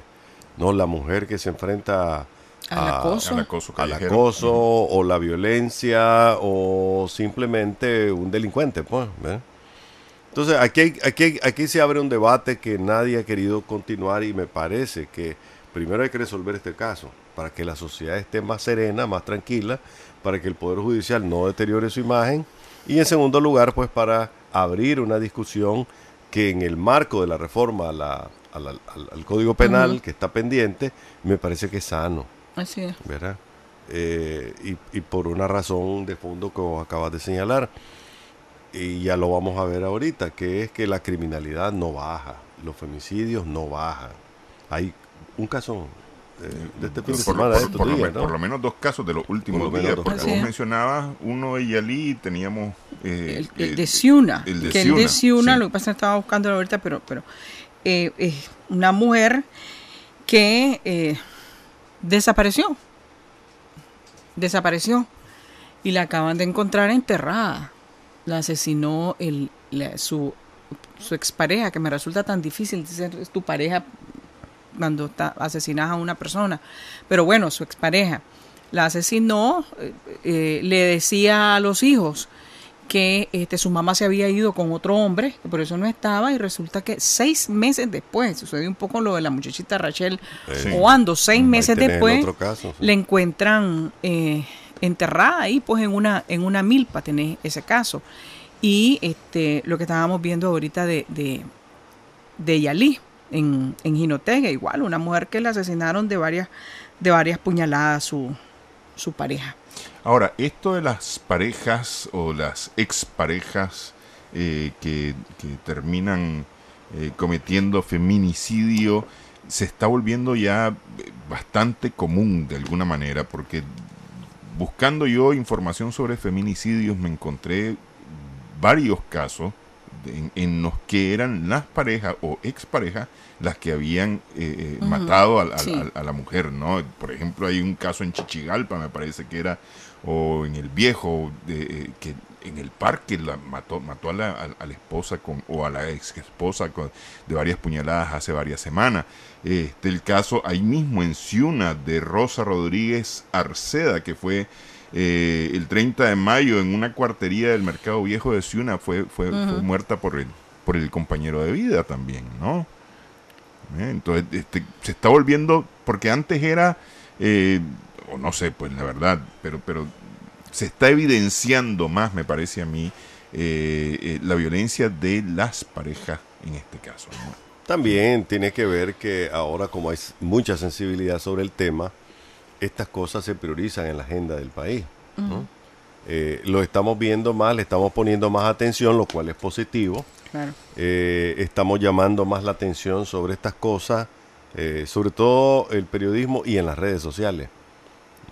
Speaker 5: ¿no? La mujer que se enfrenta al acoso o la violencia o simplemente un delincuente, pues, ¿eh? Entonces aquí se abre un debate que nadie ha querido continuar, y me parece que primero hay que resolver este caso para que la sociedad esté más serena, más tranquila, para que el Poder Judicial no deteriore su imagen. Y en segundo lugar, pues para abrir una discusión que en el marco de la reforma al Código Penal, que está pendiente, me parece que es sano.
Speaker 4: Así es.
Speaker 5: ¿Verdad? Y por una razón de fondo que vos acabas de señalar, y ya lo vamos a ver ahorita, que es que la criminalidad no baja, los femicidios no bajan. Hay un caso de este fin de semana,
Speaker 3: por lo menos 2 casos de los últimos días, porque vos mencionabas uno de Yalí, teníamos
Speaker 4: el de Ciuna,
Speaker 3: el de
Speaker 4: Ciuna,
Speaker 3: sí.
Speaker 4: lo que pasa es que estaba buscando ahorita, pero una mujer que desapareció y la acaban de encontrar enterrada. La asesinó su expareja, que me resulta tan difícil decir es tu pareja cuando asesinas a una persona, pero bueno, su expareja la asesinó. Le decía a los hijos que su mamá se había ido con otro hombre, que por eso no estaba, y resulta que 6 meses después, sucedió un poco lo de la muchachita Rachel Oando, 6 meses después le encuentran enterrada ahí, pues en una milpa, tenés ese caso. Y lo que estábamos viendo ahorita de Yalí en Jinotega, igual, una mujer que le asesinaron de varias puñaladas su pareja.
Speaker 3: Ahora, esto de las parejas o las exparejas que terminan cometiendo feminicidio, se está volviendo ya bastante común de alguna manera, porque buscando yo información sobre feminicidios me encontré varios casos en los que eran las parejas o exparejas las que habían matado a la mujer, ¿no? Por ejemplo, hay un caso en Chichigalpa, me parece que era, o en El Viejo, que en el parque mató a la esposa o a la ex esposa de varias puñaladas hace varias semanas. El caso ahí mismo en Ciuna de Rosa Rodríguez Arceda, que fue el 30 de mayo en una cuartería del Mercado Viejo de Ciuna, fue muerta por el compañero de vida también, ¿no? Entonces se está volviendo, porque antes era, o no sé, pues la verdad, pero se está evidenciando más, me parece a mí, la violencia de las parejas en este caso, ¿no?
Speaker 5: También tiene que ver que ahora, como hay mucha sensibilidad sobre el tema, estas cosas se priorizan en la agenda del país, ¿no? Lo estamos viendo más, le estamos poniendo más atención, lo cual es positivo.
Speaker 4: Claro.
Speaker 5: Estamos llamando más la atención sobre estas cosas, sobre todo el periodismo y en las redes sociales,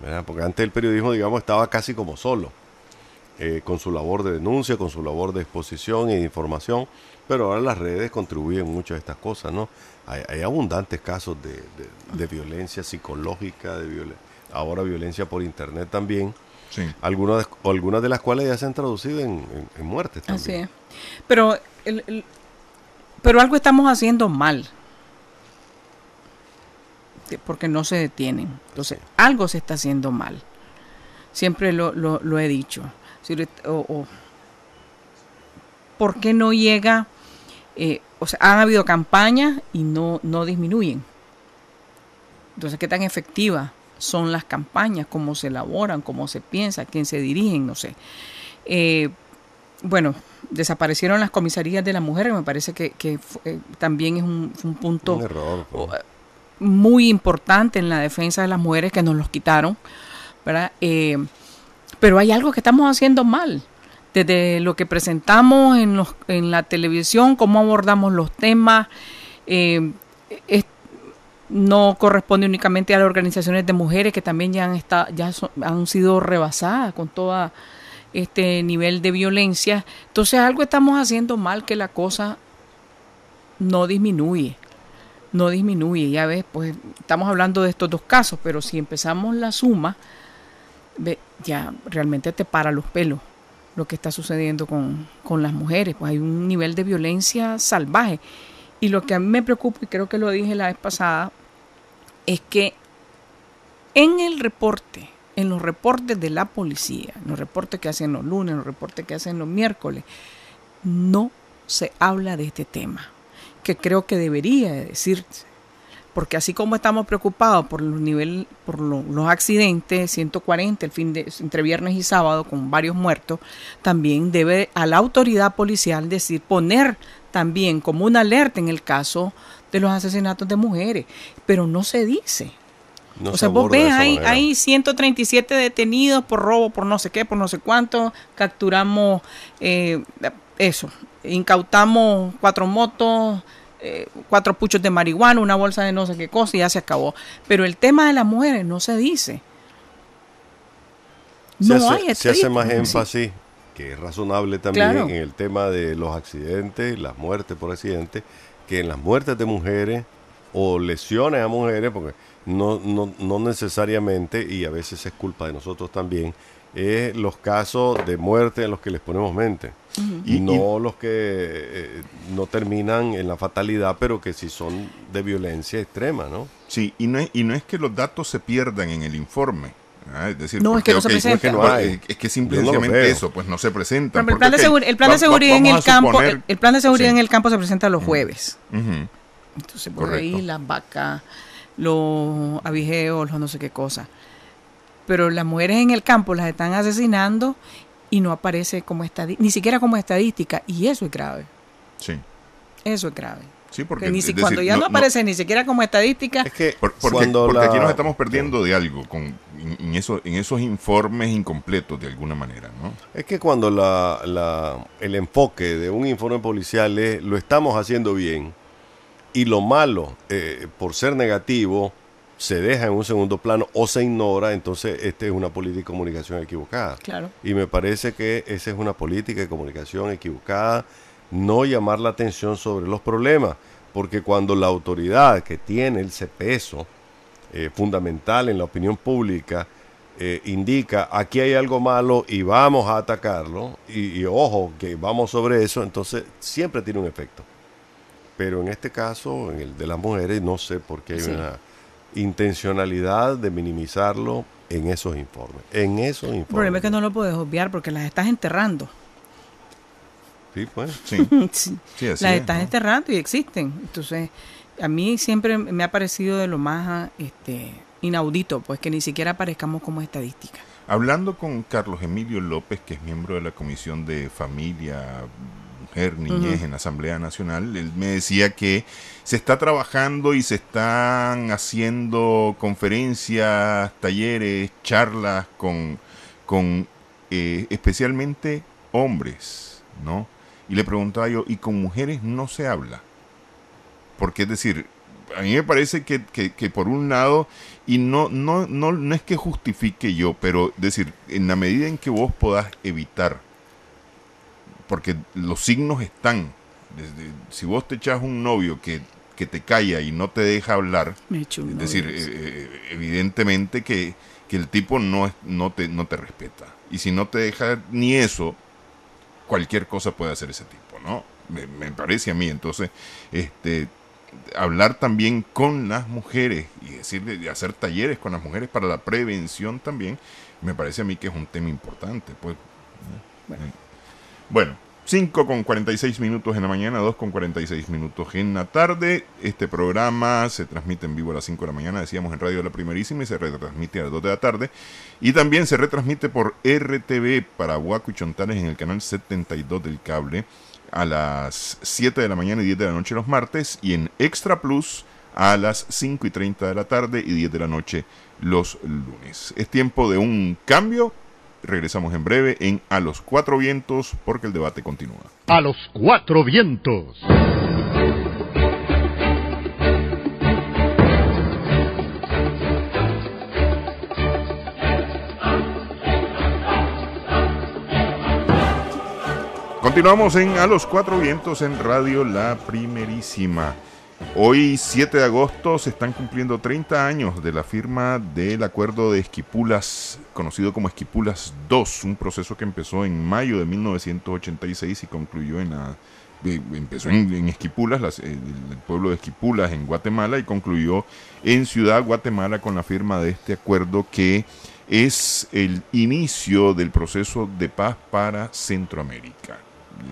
Speaker 5: ¿verdad? Porque antes el periodismo, digamos, estaba casi como solo, con su labor de denuncia, con su labor de exposición y de información, pero ahora las redes contribuyen mucho a estas cosas, ¿no? Hay abundantes casos de violencia psicológica, ahora violencia por internet también, sí. Algunas de las cuales ya se han traducido en muertes también.
Speaker 4: Así es. Pero algo estamos haciendo mal, porque no se detienen. Entonces, algo se está haciendo mal. Siempre lo he dicho. ¿Por qué no llega? O sea, han habido campañas y no disminuyen. Entonces, ¿qué tan efectivas son las campañas? ¿Cómo se elaboran? ¿Cómo se piensa? ¿A quién se dirigen? No sé. Bueno, desaparecieron las comisarías de las mujeres. Me parece que también es un punto, un error, muy importante en la defensa de las mujeres, que nos los quitaron, ¿verdad? Pero hay algo que estamos haciendo mal. Desde lo que presentamos en la televisión, cómo abordamos los temas, no corresponde únicamente a las organizaciones de mujeres, que también han sido rebasadas con todo este nivel de violencia. Entonces algo estamos haciendo mal, que la cosa no disminuye. Ya ves, pues estamos hablando de estos dos casos, pero si empezamos la suma, ya realmente te para los pelos lo que está sucediendo con las mujeres. Pues hay un nivel de violencia salvaje. Y lo que a mí me preocupa, y creo que lo dije la vez pasada, es que en los reportes de la policía, en los reportes que hacen los lunes, en los reportes que hacen los miércoles, no se habla de este tema, que creo que debería de decirse. Porque así como estamos preocupados por los accidentes, 140 entre viernes y sábado con varios muertos, también debe a la autoridad policial poner también como una alerta en el caso de los asesinatos de mujeres, pero no se dice. O sea, vos ves, hay 137 detenidos por robo, por no sé qué, por no sé cuánto, capturamos incautamos 4 motos, 4 puchos de marihuana, una bolsa de no sé qué cosa, y ya se acabó. Pero el tema de las mujeres no se dice.
Speaker 5: Se hace más énfasis, que es razonable también, claro, en el tema de los accidentes, las muertes por accidente, que en las muertes de mujeres o lesiones a mujeres, porque no necesariamente, y a veces es culpa de nosotros también, es los casos de muerte en los que les ponemos mente. Y no los que no terminan en la fatalidad, pero que sí son de violencia extrema, ¿no?
Speaker 3: Sí, y no es que los datos se pierdan en el informe. Es decir,
Speaker 4: no, porque, es que no se presenta.
Speaker 3: Es que simplemente eso, pues no se presenta.
Speaker 4: El plan de seguridad en el campo se presenta los jueves. Entonces, por ahí las vacas, los abigeos, los no sé qué cosa. Pero las mujeres en el campo las están asesinando y no aparece como ni siquiera como estadística, y eso es grave.
Speaker 3: Sí.
Speaker 4: Eso es grave.
Speaker 3: Sí, porque
Speaker 4: cuando ya no aparece ni siquiera como estadística.
Speaker 3: Es que porque aquí nos estamos perdiendo de algo en esos informes incompletos de alguna manera, ¿no?
Speaker 5: Es que cuando el enfoque de un informe policial lo estamos haciendo bien, y lo malo, por ser negativo, se deja en un segundo plano o se ignora, entonces esta es una política de comunicación equivocada.
Speaker 4: Claro.
Speaker 5: Y me parece que esa es una política de comunicación equivocada, no llamar la atención sobre los problemas, porque cuando la autoridad que tiene ese peso fundamental en la opinión pública indica aquí hay algo malo y vamos a atacarlo, y ojo que vamos sobre eso, entonces siempre tiene un efecto. Pero en este caso, en el de las mujeres, no sé por qué hay una intencionalidad de minimizarlo en esos informes.
Speaker 4: El problema es que no lo puedes obviar porque las estás enterrando.
Speaker 5: Sí, pues.
Speaker 3: Sí.
Speaker 4: Sí.
Speaker 3: Sí, así
Speaker 4: Las
Speaker 3: es,
Speaker 4: estás
Speaker 3: ¿no?
Speaker 4: enterrando y existen. Entonces, a mí siempre me ha parecido de lo más inaudito, pues que ni siquiera aparezcamos como estadística.
Speaker 3: Hablando con Carlos Emilio López, que es miembro de la Comisión de Familia, Mujer, Niñez en la Asamblea Nacional, él me decía que se está trabajando y se están haciendo conferencias, talleres, charlas con especialmente hombres, ¿no? Y le preguntaba yo, ¿y con mujeres no se habla? Porque es decir, a mí me parece que por un lado, y no es que justifique yo, pero decir, en la medida en que vos podás evitar, porque los signos están, si vos te echas un novio que te calla y no te deja hablar, es decir, evidentemente que el tipo no te respeta. Y si no te deja ni eso, cualquier cosa puede hacer ese tipo, ¿no? Me parece a mí. Entonces, hablar también con las mujeres y decirle, hacer talleres con las mujeres para la prevención también, me parece a mí que es un tema importante, pues. Bueno, 5:46 en la mañana, 2:46 en la tarde. Este programa se transmite en vivo a las 5 de la mañana, decíamos, en Radio La Primerísima, y se retransmite a las 2 de la tarde. Y también se retransmite por RTV para Huaco y Chontales en el canal 72 del cable a las 7 de la mañana y 10 de la noche los martes, y en Extra Plus a las 5:30 de la tarde y 10 de la noche los lunes. Es tiempo de un cambio. Regresamos en breve en A los Cuatro Vientos, porque el debate continúa.
Speaker 1: A los Cuatro Vientos.
Speaker 3: Continuamos en A los Cuatro Vientos en Radio La Primerísima. Hoy, 7 de agosto, se están cumpliendo 30 años de la firma del Acuerdo de Esquipulas, conocido como Esquipulas II, un proceso que empezó en mayo de 1986 y concluyó empezó en Esquipulas, el pueblo de Esquipulas en Guatemala, y concluyó en Ciudad Guatemala con la firma de este acuerdo, que es el inicio del proceso de paz para Centroamérica.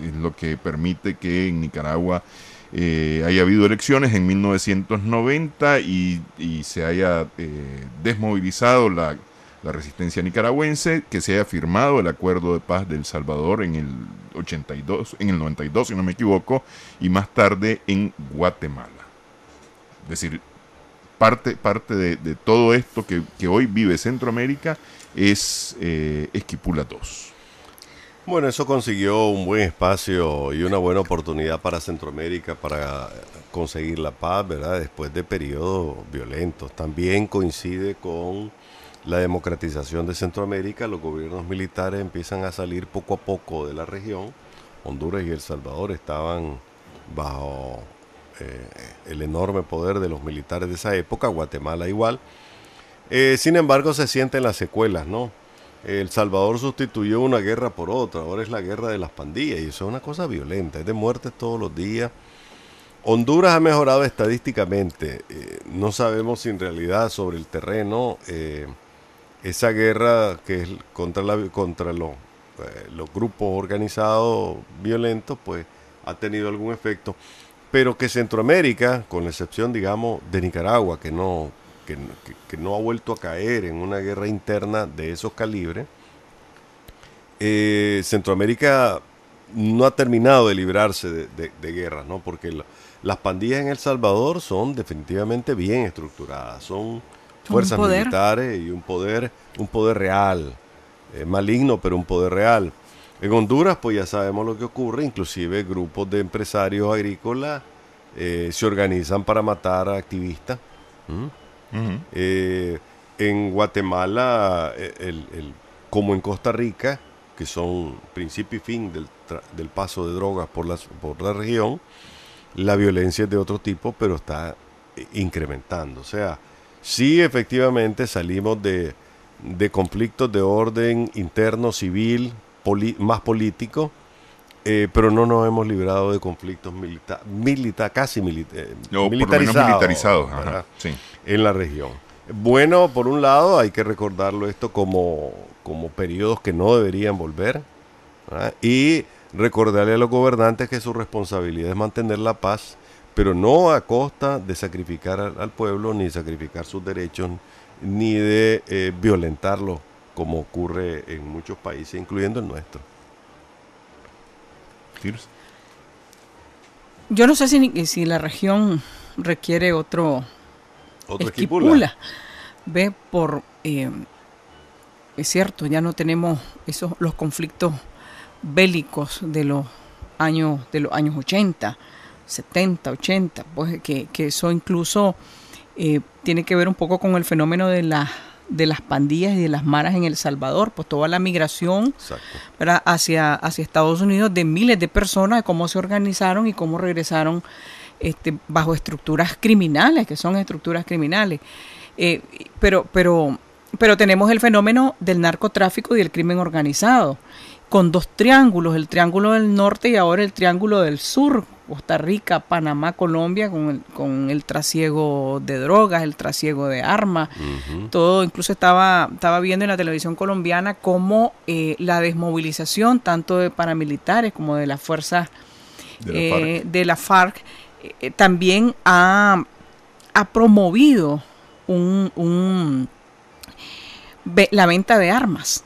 Speaker 3: Es lo que permite que en Nicaragua haya habido elecciones en 1990 y se haya desmovilizado la resistencia nicaragüense, que se haya firmado el acuerdo de paz de El Salvador en el 92, si no me equivoco, y más tarde en Guatemala. Es decir, parte de todo esto que hoy vive Centroamérica es Esquipulas II.
Speaker 5: Bueno, eso consiguió un buen espacio y una buena oportunidad para Centroamérica para conseguir la paz, ¿verdad? Después de periodos violentos. También coincide con la democratización de Centroamérica. Los gobiernos militares empiezan a salir poco a poco de la región. Honduras y El Salvador estaban bajo el enorme poder de los militares de esa época, Guatemala igual. Sin embargo, se sienten las secuelas, ¿no? El Salvador sustituyó una guerra por otra, ahora es la guerra de las pandillas, y eso es una cosa violenta, es de muertes todos los días. Honduras ha mejorado estadísticamente, no sabemos si en realidad sobre el terreno esa guerra que es contra los grupos organizados violentos, pues ha tenido algún efecto, pero que Centroamérica, con la excepción, digamos, de Nicaragua, que no ha vuelto a caer en una guerra interna de esos calibres, Centroamérica no ha terminado de librarse de guerras, ¿no? Porque las pandillas en El Salvador son definitivamente bien estructuradas, son fuerzas militares y un poder real, maligno, pero un poder real. En Honduras, pues ya sabemos lo que ocurre, inclusive grupos de empresarios agrícolas se organizan para matar a activistas. En Guatemala, como en Costa Rica, que son principio y fin del paso de drogas por la región, la violencia es de otro tipo, pero está incrementando. O sea, sí, efectivamente salimos de conflictos de orden interno, civil, más político, pero no nos hemos librado de conflictos militarizados,
Speaker 3: sí,
Speaker 5: en la región. Bueno, por un lado hay que recordarlo esto como periodos que no deberían volver, ¿verdad? Y recordarle a los gobernantes que su responsabilidad es mantener la paz, pero no a costa de sacrificar al pueblo, ni sacrificar sus derechos, ni de violentarlo, como ocurre en muchos países, incluyendo el nuestro.
Speaker 4: Yo no sé si la región requiere otro
Speaker 5: esquipula.
Speaker 4: Ve, es cierto, ya no tenemos los conflictos bélicos de los años 80, 70, 80, pues que eso incluso tiene que ver un poco con el fenómeno de las pandillas y de las maras en El Salvador, pues toda la migración hacia Estados Unidos de miles de personas, de cómo se organizaron y cómo regresaron bajo estructuras criminales, que son estructuras criminales. Pero tenemos el fenómeno del narcotráfico y del crimen organizado, con dos triángulos, el triángulo del norte y ahora el triángulo del sur, Costa Rica, Panamá, Colombia, con el trasiego de drogas, el trasiego de armas, todo. Incluso estaba viendo en la televisión colombiana cómo la desmovilización tanto de paramilitares como de las fuerzas de la FARC también ha promovido la venta de armas,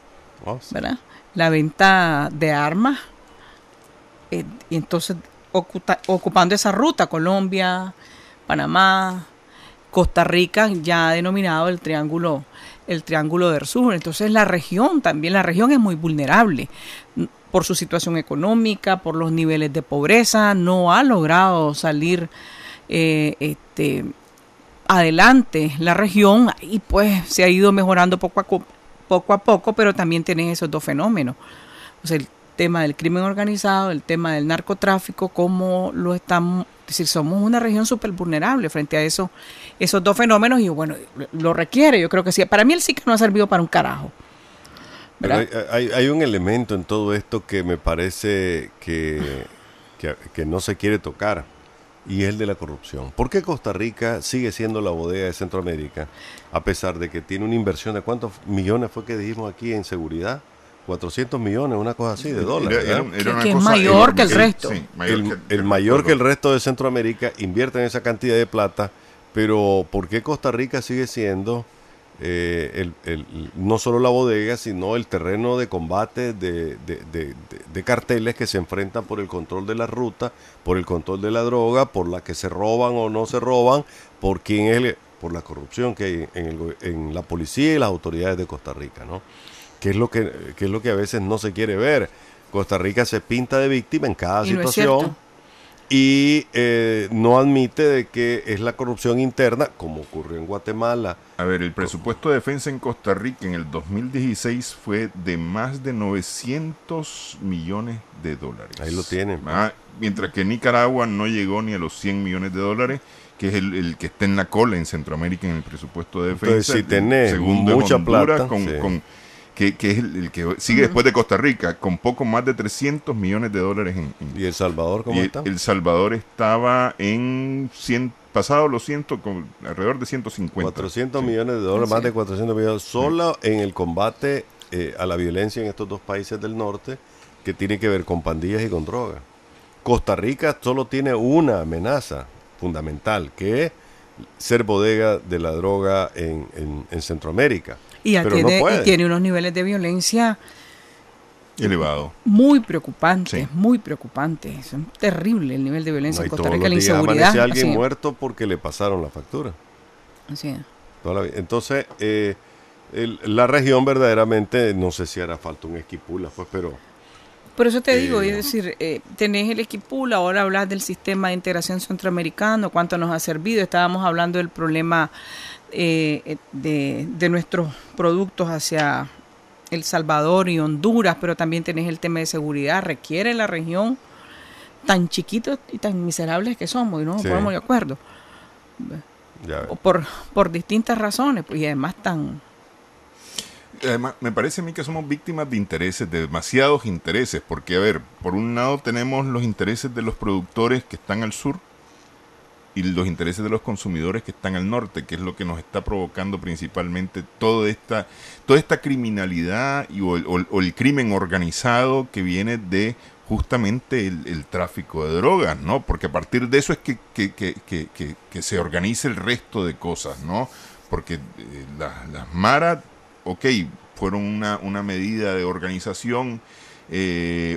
Speaker 4: ¿verdad? La venta de armas, y entonces ocupando esa ruta, Colombia, Panamá, Costa Rica, ya denominado el triángulo del sur. Entonces la región es muy vulnerable por su situación económica, por los niveles de pobreza, no ha logrado salir adelante la región, y pues se ha ido mejorando poco a poco, pero también tienen esos dos fenómenos. O sea, el tema del crimen organizado, el tema del narcotráfico, cómo lo estamos, es decir, somos una región súper vulnerable frente a esos dos fenómenos, y bueno, lo requiere. Yo creo que sí. Para mí el SICA no ha servido para un carajo.
Speaker 5: Pero hay un elemento en todo esto que me parece que no se quiere tocar, y es el de la corrupción. ¿Por qué Costa Rica sigue siendo la bodega de Centroamérica, a pesar de que tiene una inversión de cuántos millones fue que dijimos aquí en seguridad? 400 millones, una cosa así, de dólares.
Speaker 4: Que es mayor que el resto.
Speaker 5: Sí, mayor que el resto de Centroamérica, invierte en esa cantidad de plata, pero ¿por qué Costa Rica sigue siendo no solo la bodega, sino el terreno de combate de carteles que se enfrentan por el control de la ruta, por el control de la droga, por la que se roban o no se roban, por la corrupción que hay en la policía y las autoridades de Costa Rica, ¿no? ¿Qué es lo que a veces no se quiere ver? Costa Rica se pinta de víctima en cada situación y no admite de que es la corrupción interna, como ocurrió en Guatemala.
Speaker 3: A ver, el presupuesto de defensa en Costa Rica en el 2016 fue de más de 900 millones de dólares.
Speaker 5: Ahí lo tienen.
Speaker 3: Mientras que Nicaragua no llegó ni a los 100 millones de dólares, que es el que está en la cola en Centroamérica en el presupusto de defensa.
Speaker 5: Entonces, si tenés
Speaker 3: segundo
Speaker 5: mucha
Speaker 3: Honduras,
Speaker 5: plata,
Speaker 3: que es el que sigue después de Costa Rica, con poco más de 300 millones de dólares.
Speaker 5: ¿Y El Salvador cómo está?
Speaker 3: El Salvador estaba en pasado los 100, alrededor de 150.
Speaker 5: 400 millones de dólares, más de 400 millones, solo en el combate a la violencia en estos dos países del norte, que tiene que ver con pandillas y con drogas. Costa Rica solo tiene una amenaza fundamental, que es ser bodega de la droga en Centroamérica.
Speaker 4: Y tiene unos niveles de violencia
Speaker 3: elevado,
Speaker 4: muy preocupantes, muy preocupantes. Es terrible el nivel de violencia en Costa Rica, la inseguridad.
Speaker 5: Amanece alguien muerto porque le pasaron la factura.
Speaker 4: Así es.
Speaker 5: Entonces, la región verdaderamente, no sé si hará falta un esquipula, pues, pero...
Speaker 4: Por eso te digo, es decir, tenés el esquipula, ahora hablas del sistema de integración centroamericano, cuánto nos ha servido. Estábamos hablando del problema de nuestros productos hacia El Salvador y Honduras, pero también tenés el tema de seguridad. Requiere la región tan chiquitos y tan miserables que somos, y no nos ponemos de acuerdo. O por distintas razones, pues, y además
Speaker 3: Además, me parece a mí que somos víctimas de intereses, de demasiados intereses, porque, a ver, por un lado tenemos los intereses de los productores que están al sur y los intereses de los consumidores que están al norte, que es lo que nos está provocando principalmente toda esta criminalidad o el crimen organizado que viene de justamente el tráfico de drogas, ¿no? Porque a partir de eso es que se organiza el resto de cosas, ¿no? Porque las maras, ok, fueron una medida de organización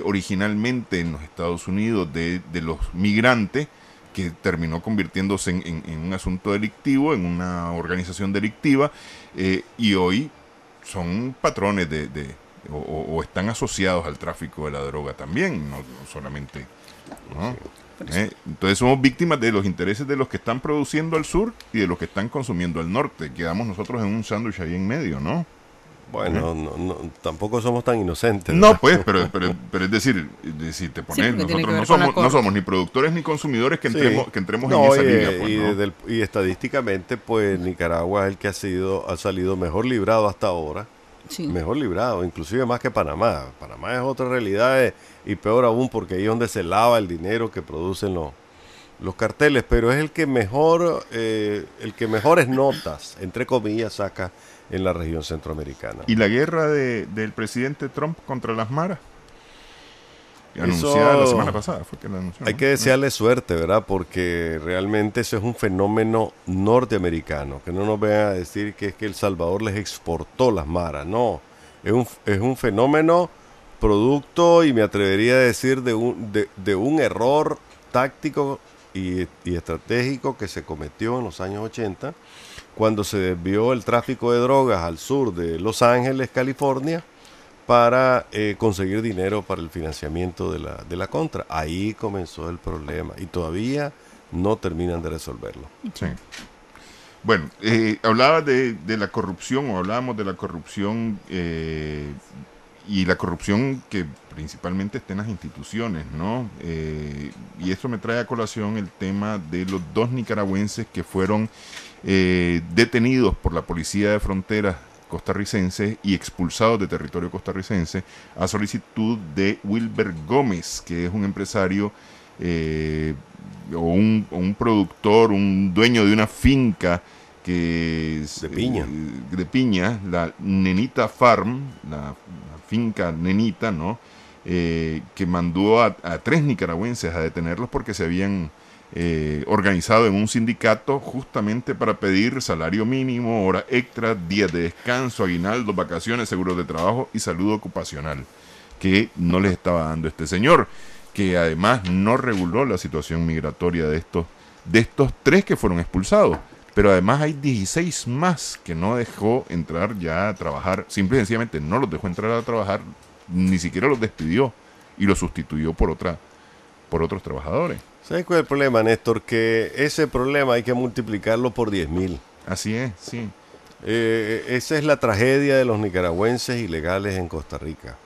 Speaker 3: originalmente en los Estados Unidos de los migrantes, que terminó convirtiéndose en un asunto delictivo, en una organización delictiva, y hoy son patrones o están asociados al tráfico de la droga también, no solamente, ¿no? Entonces somos víctimas de los intereses de los que están produciendo al sur y de los que están consumiendo al norte. Quedamos nosotros en un sándwich ahí en medio, ¿no?
Speaker 5: Bueno, no, tampoco somos tan inocentes,
Speaker 3: ¿verdad? No, pues, pero es decir, si te pones, nosotros no somos ni productores ni consumidores que entremos en esa liga. Pues,
Speaker 5: y estadísticamente, pues Nicaragua es el que ha salido mejor librado hasta ahora. Sí. Mejor librado, inclusive más que Panamá. Panamá es otra realidad y peor aún, porque ahí es donde se lava el dinero que producen los carteles, pero es el que mejores notas, entre comillas, saca en la región centroamericana.
Speaker 3: ¿Y la guerra del presidente Trump contra las maras? Anunciada la semana pasada, fue que la anunció.
Speaker 5: Hay que desearle suerte, ¿verdad? Porque realmente eso es un fenómeno norteamericano. Que no nos vean a decir que es que El Salvador les exportó las maras. No, es un fenómeno producto, y me atrevería a decir, de un error táctico y estratégico que se cometió en los años 80, cuando se desvió el tráfico de drogas al sur de Los Ángeles, California, para conseguir dinero para el financiamiento de la contra. Ahí comenzó el problema y todavía no terminan de resolverlo.
Speaker 3: Sí. Bueno, hablaba de la corrupción, o hablábamos de la corrupción, y la corrupción que principalmente está en las instituciones, ¿no? Y esto me trae a colación el tema de los 2 nicaragüenses que fueron detenidos por la Policía de Fronteras costarricense y expulsados de territorio costarricense a solicitud de Wilber Gómez, que es un empresario o un productor, un dueño de una finca que es de piña, la Nenita Farm, la finca Nenita, ¿no? Que mandó a 3 nicaragüenses a detenerlos porque se habían organizado en un sindicato justamente para pedir salario mínimo, hora extra, días de descanso, aguinaldos, vacaciones, seguros de trabajo y salud ocupacional, que no les estaba dando este señor, que además no reguló la situación migratoria de estos 3 que fueron expulsados. Pero además hay 16 más que no dejó entrar ya a trabajar, simple y sencillamente no los dejó entrar a trabajar, ni siquiera los despidió y los sustituyó por otros trabajadores.
Speaker 5: ¿Sabes cuál es el problema, Néstor? Que ese problema hay que multiplicarlo por 10.000.
Speaker 3: Así es, sí.
Speaker 5: Esa es la tragedia de los nicaragüenses ilegales en Costa Rica.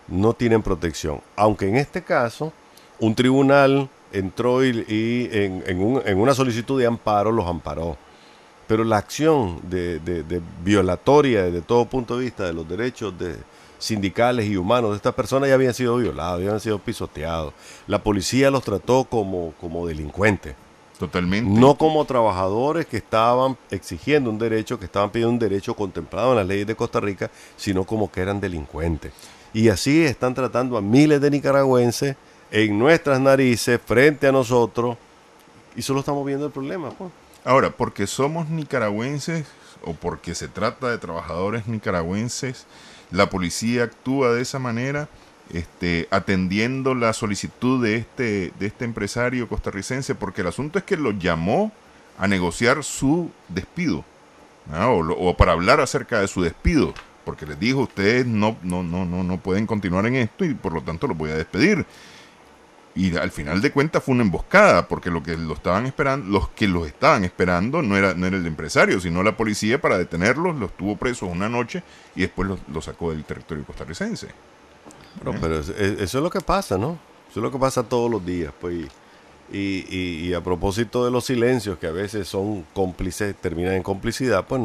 Speaker 5: No tienen protección. Aunque en este caso, un tribunal entró y en una solicitud de amparo los amparó. Pero la acción de violatoria desde todo punto de vista de los derechos sindicales y humanos de estas personas ya habían sido violados, ya habían sido pisoteados. La policía los trató como delincuentes.
Speaker 3: Totalmente.
Speaker 5: No como trabajadores que estaban exigiendo un derecho, que estaban pidiendo un derecho contemplado en las leyes de Costa Rica, sino como que eran delincuentes. Y así están tratando a miles de nicaragüenses en nuestras narices, frente a nosotros, y solo estamos viendo el problema, pues.
Speaker 3: Ahora, porque somos nicaragüenses o porque se trata de trabajadores nicaragüenses, la policía actúa de esa manera, atendiendo la solicitud de este empresario costarricense, porque el asunto es que lo llamó a negociar su despido, ¿no? o para hablar acerca de su despido, porque les dijo, ustedes no pueden continuar en esto y por lo tanto los voy a despedir. Y al final de cuentas fue una emboscada, porque los que lo estaban esperando no era el empresario, sino la policía para detenerlos, los tuvo presos una noche y después los sacó del territorio costarricense.
Speaker 5: Pero eso es lo que pasa, ¿no? Eso es lo que pasa todos los días, pues. Y a propósito de los silencios, que a veces son cómplices, terminan en complicidad, pues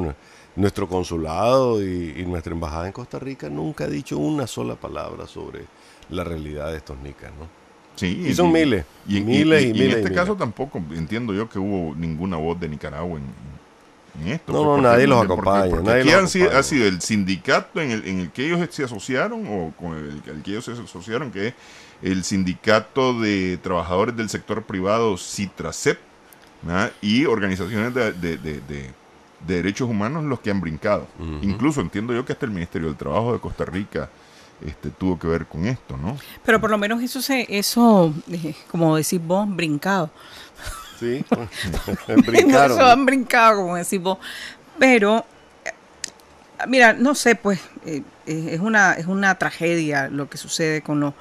Speaker 5: nuestro consulado y nuestra embajada en Costa Rica nunca ha dicho una sola palabra sobre la realidad de estos nicas, ¿no?
Speaker 3: Sí,
Speaker 5: y son miles.
Speaker 3: Y en este caso tampoco entiendo yo que hubo ninguna voz de Nicaragua en esto.
Speaker 5: No, nadie los acompaña.
Speaker 3: Porque
Speaker 5: nadie
Speaker 3: aquí ha sido el sindicato en el que ellos se asociaron, o con el que ellos se asociaron, que es el sindicato de trabajadores del sector privado, CITRACEP, ¿verdad? Y organizaciones de derechos humanos los que han brincado. Uh-huh. Incluso entiendo yo que hasta el Ministerio del Trabajo de Costa Rica tuvo que ver con esto, ¿no?
Speaker 4: Pero por lo menos eso como decís vos, brincado.
Speaker 5: Sí, brincaron.
Speaker 4: Eso han brincado, como decís vos. Pero, mira, no sé, pues, es una tragedia lo que sucede con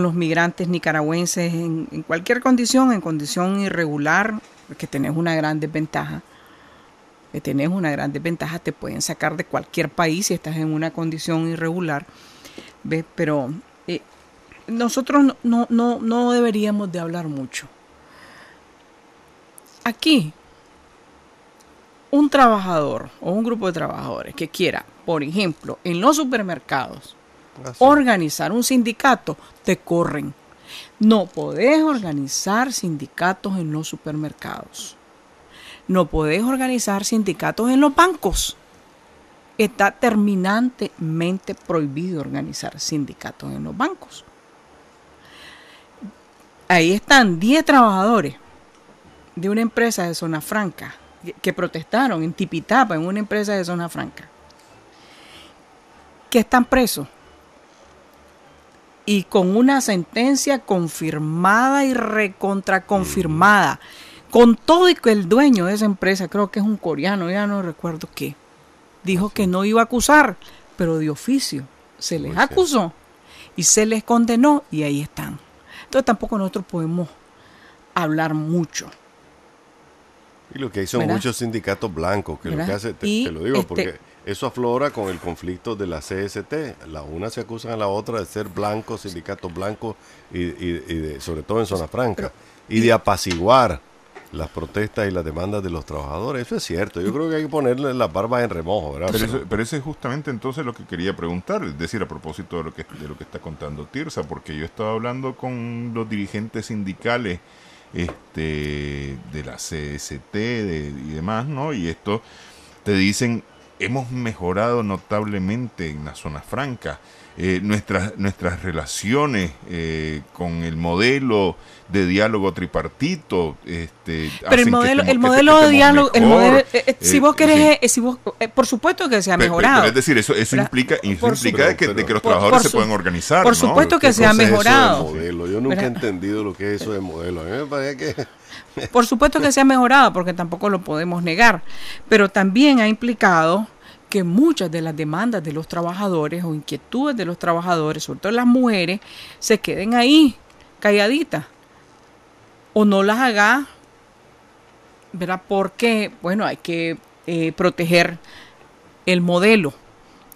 Speaker 4: los migrantes nicaragüenses en cualquier condición, en condición irregular, que tenés una gran desventaja. Te pueden sacar de cualquier país si estás en una condición irregular. ¿Ves? Pero nosotros no deberíamos de hablar mucho. Aquí, un trabajador o un grupo de trabajadores que quiera, por ejemplo, en los supermercados, organizar un sindicato, te corren. No podés organizar sindicatos en los supermercados. No podés organizar sindicatos en los bancos. Está terminantemente prohibido organizar sindicatos en los bancos. Ahí están 10 trabajadores de una empresa de Zona Franca que protestaron en Tipitapa, en una empresa de Zona Franca, que están presos y con una sentencia confirmada y recontraconfirmada, con todo y que el dueño de esa empresa, creo que es un coreano, ya no recuerdo qué, dijo que no iba a acusar, pero de oficio se les acusó y se les condenó y ahí están. Entonces tampoco nosotros podemos hablar mucho.
Speaker 5: Y lo que hay son, ¿verdad?, muchos sindicatos blancos, que ¿verdad?, lo que hace, te lo digo, porque eso aflora con el conflicto de la CST. La una se acusan a la otra de ser blancos, sindicatos blancos, y sobre todo en Zona Franca, y de apaciguar las protestas y las demandas de los trabajadores. Eso es cierto. Yo creo que hay que ponerle las barbas en remojo, ¿verdad?
Speaker 3: Pero eso es justamente entonces lo que quería preguntar, es decir, a propósito de lo que está contando Tirsa, porque yo estaba hablando con los dirigentes sindicales de la CST y demás, ¿no? Y esto te dicen, hemos mejorado notablemente en la Zona Franca. Nuestras relaciones con el modelo de diálogo tripartito,
Speaker 4: pero el modelo de diálogo, si vos querés, por supuesto que se ha mejorado.
Speaker 3: Pero es decir, eso implica de que los trabajadores se pueden organizar.
Speaker 4: Por supuesto, ¿no?, que se ha mejorado.
Speaker 5: Yo nunca he entendido lo que es eso de modelo. A mí me parece que
Speaker 4: por supuesto que se ha mejorado, porque tampoco lo podemos negar, pero también ha implicado que muchas de las demandas de los trabajadores o inquietudes de los trabajadores, sobre todo las mujeres, se queden ahí, calladitas, o no las haga, ¿verdad? Porque, bueno, hay que proteger el modelo,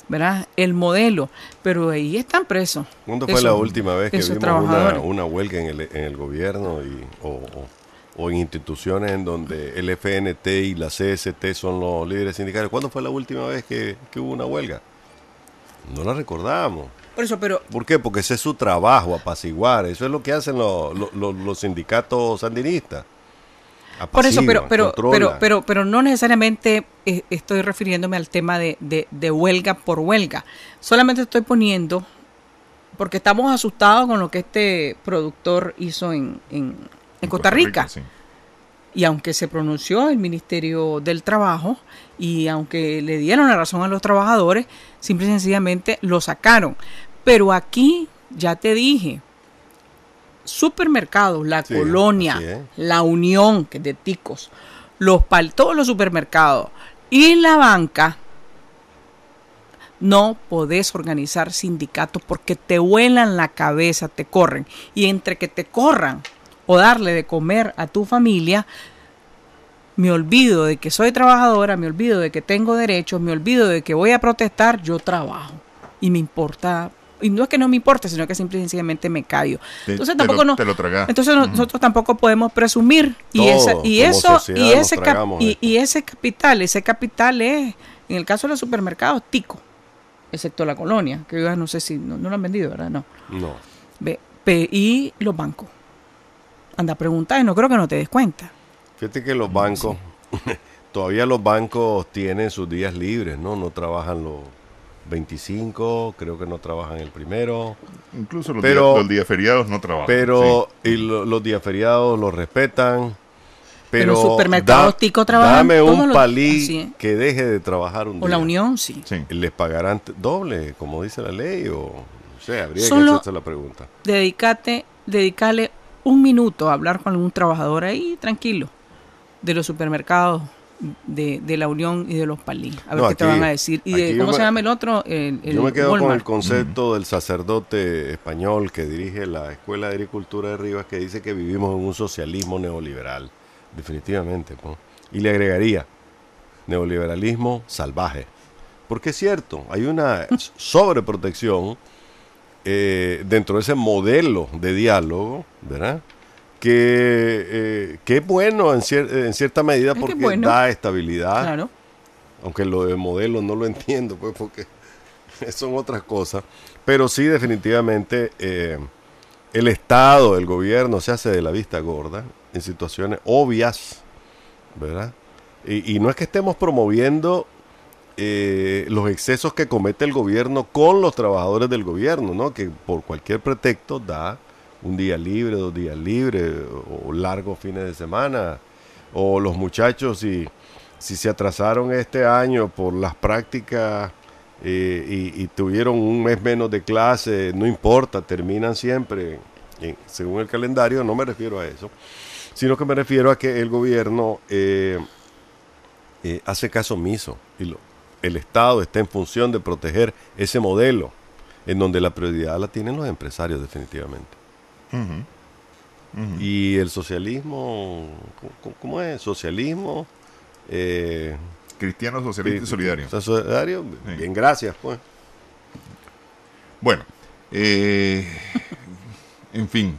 Speaker 4: ¿verdad? El modelo, pero ahí están presos.
Speaker 5: ¿Cuándo fue la última vez que vimos una huelga en el gobierno o en instituciones en donde el FNT y la CST son los líderes sindicales? ¿Cuándo fue la última vez que hubo una huelga? No la recordamos.
Speaker 4: Por eso, pero
Speaker 5: ¿por qué? Porque ese es su trabajo, apaciguar. Eso es lo que hacen los sindicatos sandinistas.
Speaker 4: Por eso, pero no necesariamente estoy refiriéndome al tema de huelga por huelga. Solamente estoy poniendo, porque estamos asustados con lo que este productor hizo en Costa Rica. Sí. Y aunque se pronunció el Ministerio del Trabajo y aunque le dieron la razón a los trabajadores, simple y sencillamente lo sacaron. Pero aquí, ya te dije, supermercados, La Colonia, La Unión, que es de ticos, todos los supermercados y la banca No podés organizar sindicatos porque te vuelan la cabeza, te corren. Y entre que te corran o darle de comer a tu familia, me olvido de que soy trabajadora, me olvido de que tengo derechos, me olvido de que voy a protestar, yo trabajo. Y me importa, y no es que no me importe, sino que simple y sencillamente me callo. Entonces tampoco
Speaker 3: te lo tragas.
Speaker 4: Entonces nosotros tampoco podemos presumir y ese capital es, en el caso de los supermercados, tico, excepto la colonia, que yo no sé si no lo han vendido, ¿verdad? No. Y los bancos. Anda a preguntar, y no creo que no te des cuenta.
Speaker 5: Fíjate que los bancos, todavía los bancos tienen sus días libres, ¿no? No trabajan los 25, creo que no trabajan el primero.
Speaker 3: Incluso los días feriados no trabajan.
Speaker 5: Pero y los días feriados los respetan. Pero
Speaker 4: los supermercados tico trabajan.
Speaker 5: Dame un palí que deje de trabajar un día.
Speaker 4: O la Unión, sí.
Speaker 5: Les pagarán doble, como dice la ley, o sea, habría que hacerse la pregunta.
Speaker 4: Dedícale un minuto a hablar con algún trabajador ahí, tranquilo, de los supermercados, de la Unión y de los palí. A ver qué te van a decir. Y ¿cómo se llama el otro?
Speaker 5: Yo me quedo con el concepto del sacerdote español que dirige la Escuela de Agricultura de Rivas, que dice que vivimos en un socialismo neoliberal. Definitivamente, ¿no? Y le agregaría neoliberalismo salvaje, porque es cierto, hay una sobreprotección dentro de ese modelo de diálogo, ¿verdad? Que es bueno en cierta medida porque da estabilidad,
Speaker 4: claro.
Speaker 5: Aunque lo de modelo no lo entiendo, pues, porque son otras cosas, pero sí definitivamente el Estado, el gobierno se hace de la vista gorda en situaciones obvias, ¿verdad? Y no es que estemos promoviendo los excesos que comete el gobierno con los trabajadores del gobierno, ¿no? Que por cualquier pretexto da un día libre, 2 días libres, o largos fines de semana, o los muchachos si se atrasaron este año por las prácticas y tuvieron un mes menos de clase, no importa, terminan siempre según el calendario. No me refiero a eso, sino que me refiero a que el gobierno hace caso omiso y el Estado está en función de proteger ese modelo en donde la prioridad la tienen los empresarios definitivamente. Y el socialismo, ¿cómo es? Socialismo
Speaker 3: cristiano, socialista y solidario.
Speaker 5: Solidario, sí. Bien, gracias, pues.
Speaker 3: Bueno, en fin.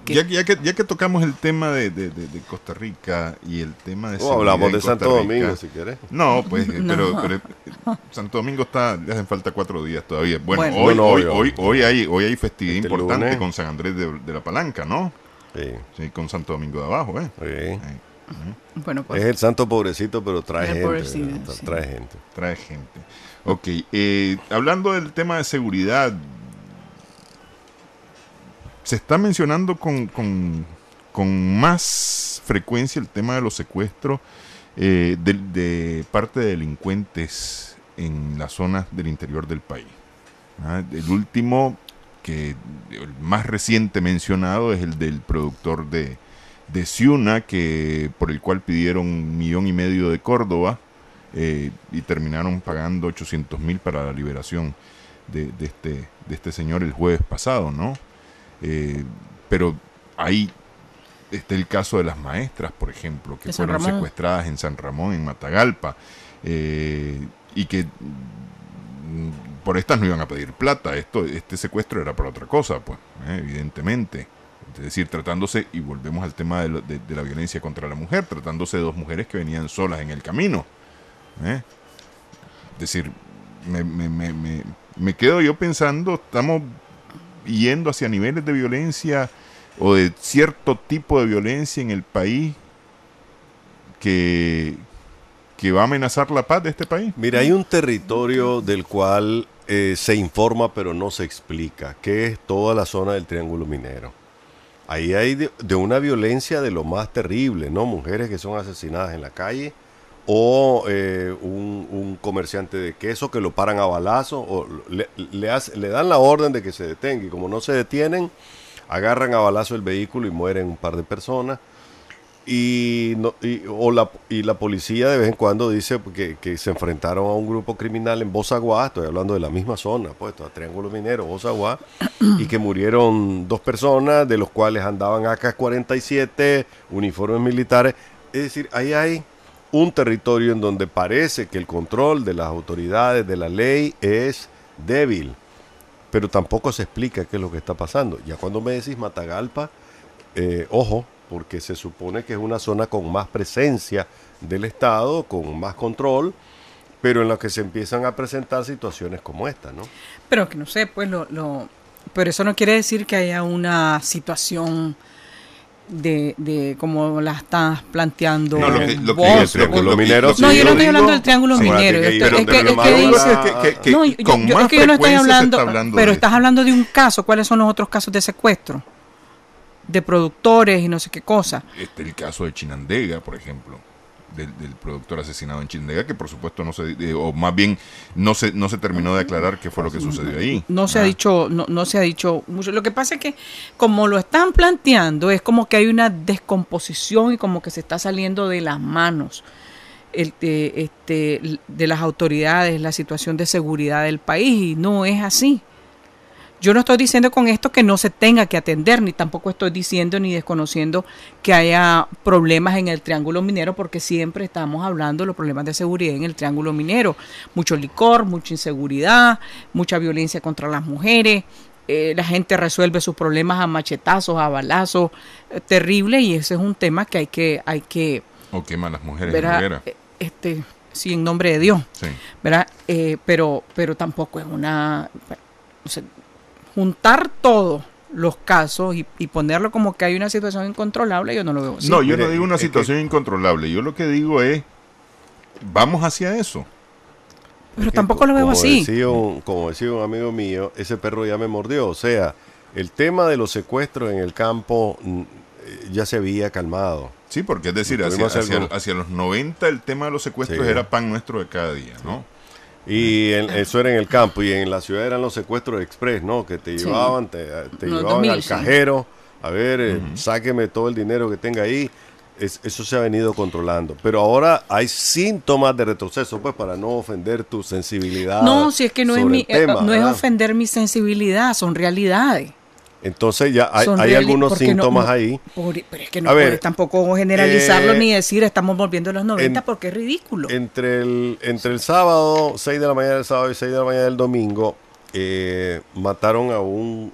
Speaker 3: Ya que tocamos el tema de Costa Rica y el tema de
Speaker 5: hablamos de Santo Domingo, si quieres.
Speaker 3: No, pues, no. Pero Santo Domingo le hacen falta 4 días todavía. Bueno, hoy hay festividad importante lunes con San Andrés de la Palanca, ¿no? Sí, con Santo Domingo de Abajo, ¿eh?
Speaker 5: Sí. Bueno, pues, es el santo pobrecito, pero trae gente.
Speaker 3: Trae gente. Ok, hablando del tema de seguridad, se está mencionando con más frecuencia el tema de los secuestros de parte de delincuentes en las zonas del interior del país. El último, el más reciente mencionado, es el del productor de Ciuna, por el cual pidieron 1,5 millones de Córdoba y terminaron pagando 800,000 para la liberación de este señor el jueves pasado, ¿no? Pero ahí está el caso de las maestras, por ejemplo, que fueron secuestradas en San Ramón, en Matagalpa, y que por estas no iban a pedir plata. Este secuestro era para otra cosa, pues, evidentemente. Es decir, tratándose, y volvemos al tema de la violencia contra la mujer, tratándose de 2 mujeres que venían solas en el camino. Es decir, me quedo yo pensando, estamos yendo hacia niveles de violencia o de cierto tipo de violencia en el país que va a amenazar la paz de este país.
Speaker 5: Mira, hay un territorio del cual se informa pero no se explica, que es toda la zona del Triángulo Minero. Ahí hay de una violencia de lo más terrible, ¿no? Mujeres que son asesinadas en la calle, o un comerciante de queso que lo paran a balazo, o le dan la orden de que se detenga, y como no se detienen, agarran a balazo el vehículo y mueren un par de personas. y la policía de vez en cuando dice que se enfrentaron a un grupo criminal en Bozaguá, estoy hablando de la misma zona, pues, Triángulo Minero, Bozaguá, y que murieron 2 personas, de los cuales andaban AK-47, uniformes militares. Es decir, ahí hay un territorio en donde parece que el control de las autoridades, de la ley, es débil, pero tampoco se explica qué es lo que está pasando. Ya cuando me decís Matagalpa, ojo, porque se supone que es una zona con más presencia del Estado, con más control, pero en la que se empiezan a presentar situaciones como esta, ¿no?
Speaker 4: Pero que no sé, pues pero eso no quiere decir que haya una situación de como la estás planteando.
Speaker 3: No, lo que
Speaker 5: el Triángulo Minero.
Speaker 4: No, yo no estoy hablando del Triángulo Minero. Es que yo no estoy hablando, pero estás hablando de un caso. ¿Cuáles son los otros casos de secuestro? De productores y no sé qué cosa.
Speaker 3: El caso de Chinandega, por ejemplo, del productor asesinado en Chinandega, que por supuesto no se, o más bien no se terminó de aclarar qué fue lo que sucedió ahí.
Speaker 4: No se ha dicho mucho. Lo que pasa es que como lo están planteando, es como que hay una descomposición y como que se está saliendo de las manos de las autoridades la situación de seguridad del país, y no es así. Yo no estoy diciendo con esto que no se tenga que atender, ni tampoco estoy diciendo ni desconociendo que haya problemas en el Triángulo Minero, porque siempre estamos hablando de los problemas de seguridad en el Triángulo Minero. Mucho licor, mucha inseguridad, mucha violencia contra las mujeres. La gente resuelve sus problemas a machetazos, a balazos, terrible, y ese es un tema que hay que
Speaker 3: o queman las mujeres,
Speaker 4: ¿verdad? Sí, en nombre de Dios,
Speaker 3: sí.
Speaker 4: ¿Verdad? Pero tampoco es una... O sea, juntar todos los casos y ponerlo como que hay una situación incontrolable, yo no lo veo así.
Speaker 3: No, yo no digo una situación incontrolable, yo lo que digo es, vamos hacia eso.
Speaker 4: Pero tampoco lo veo así.
Speaker 5: Como decía un amigo mío, ese perro ya me mordió. O sea, el tema de los secuestros en el campo ya se había calmado.
Speaker 3: Sí, porque es decir, hacia los 90 el tema de los secuestros era pan nuestro de cada día, ¿no?
Speaker 5: Y eso era en el campo, y en la ciudad eran los secuestros express, ¿no? Que te llevaban, te llevaban al cajero, a ver, sáqueme todo el dinero que tenga ahí. Eso se ha venido controlando, pero ahora hay síntomas de retroceso, pues, para no ofender tu sensibilidad.
Speaker 4: No, si es que no es ofender mi sensibilidad, son realidades.
Speaker 5: Entonces ya hay algunos síntomas ahí.
Speaker 4: Pero es que no puedes tampoco generalizarlo ni decir estamos volviendo a los 90 porque es ridículo.
Speaker 5: Entre el sábado, 6 de la mañana del sábado y 6 de la mañana del domingo, mataron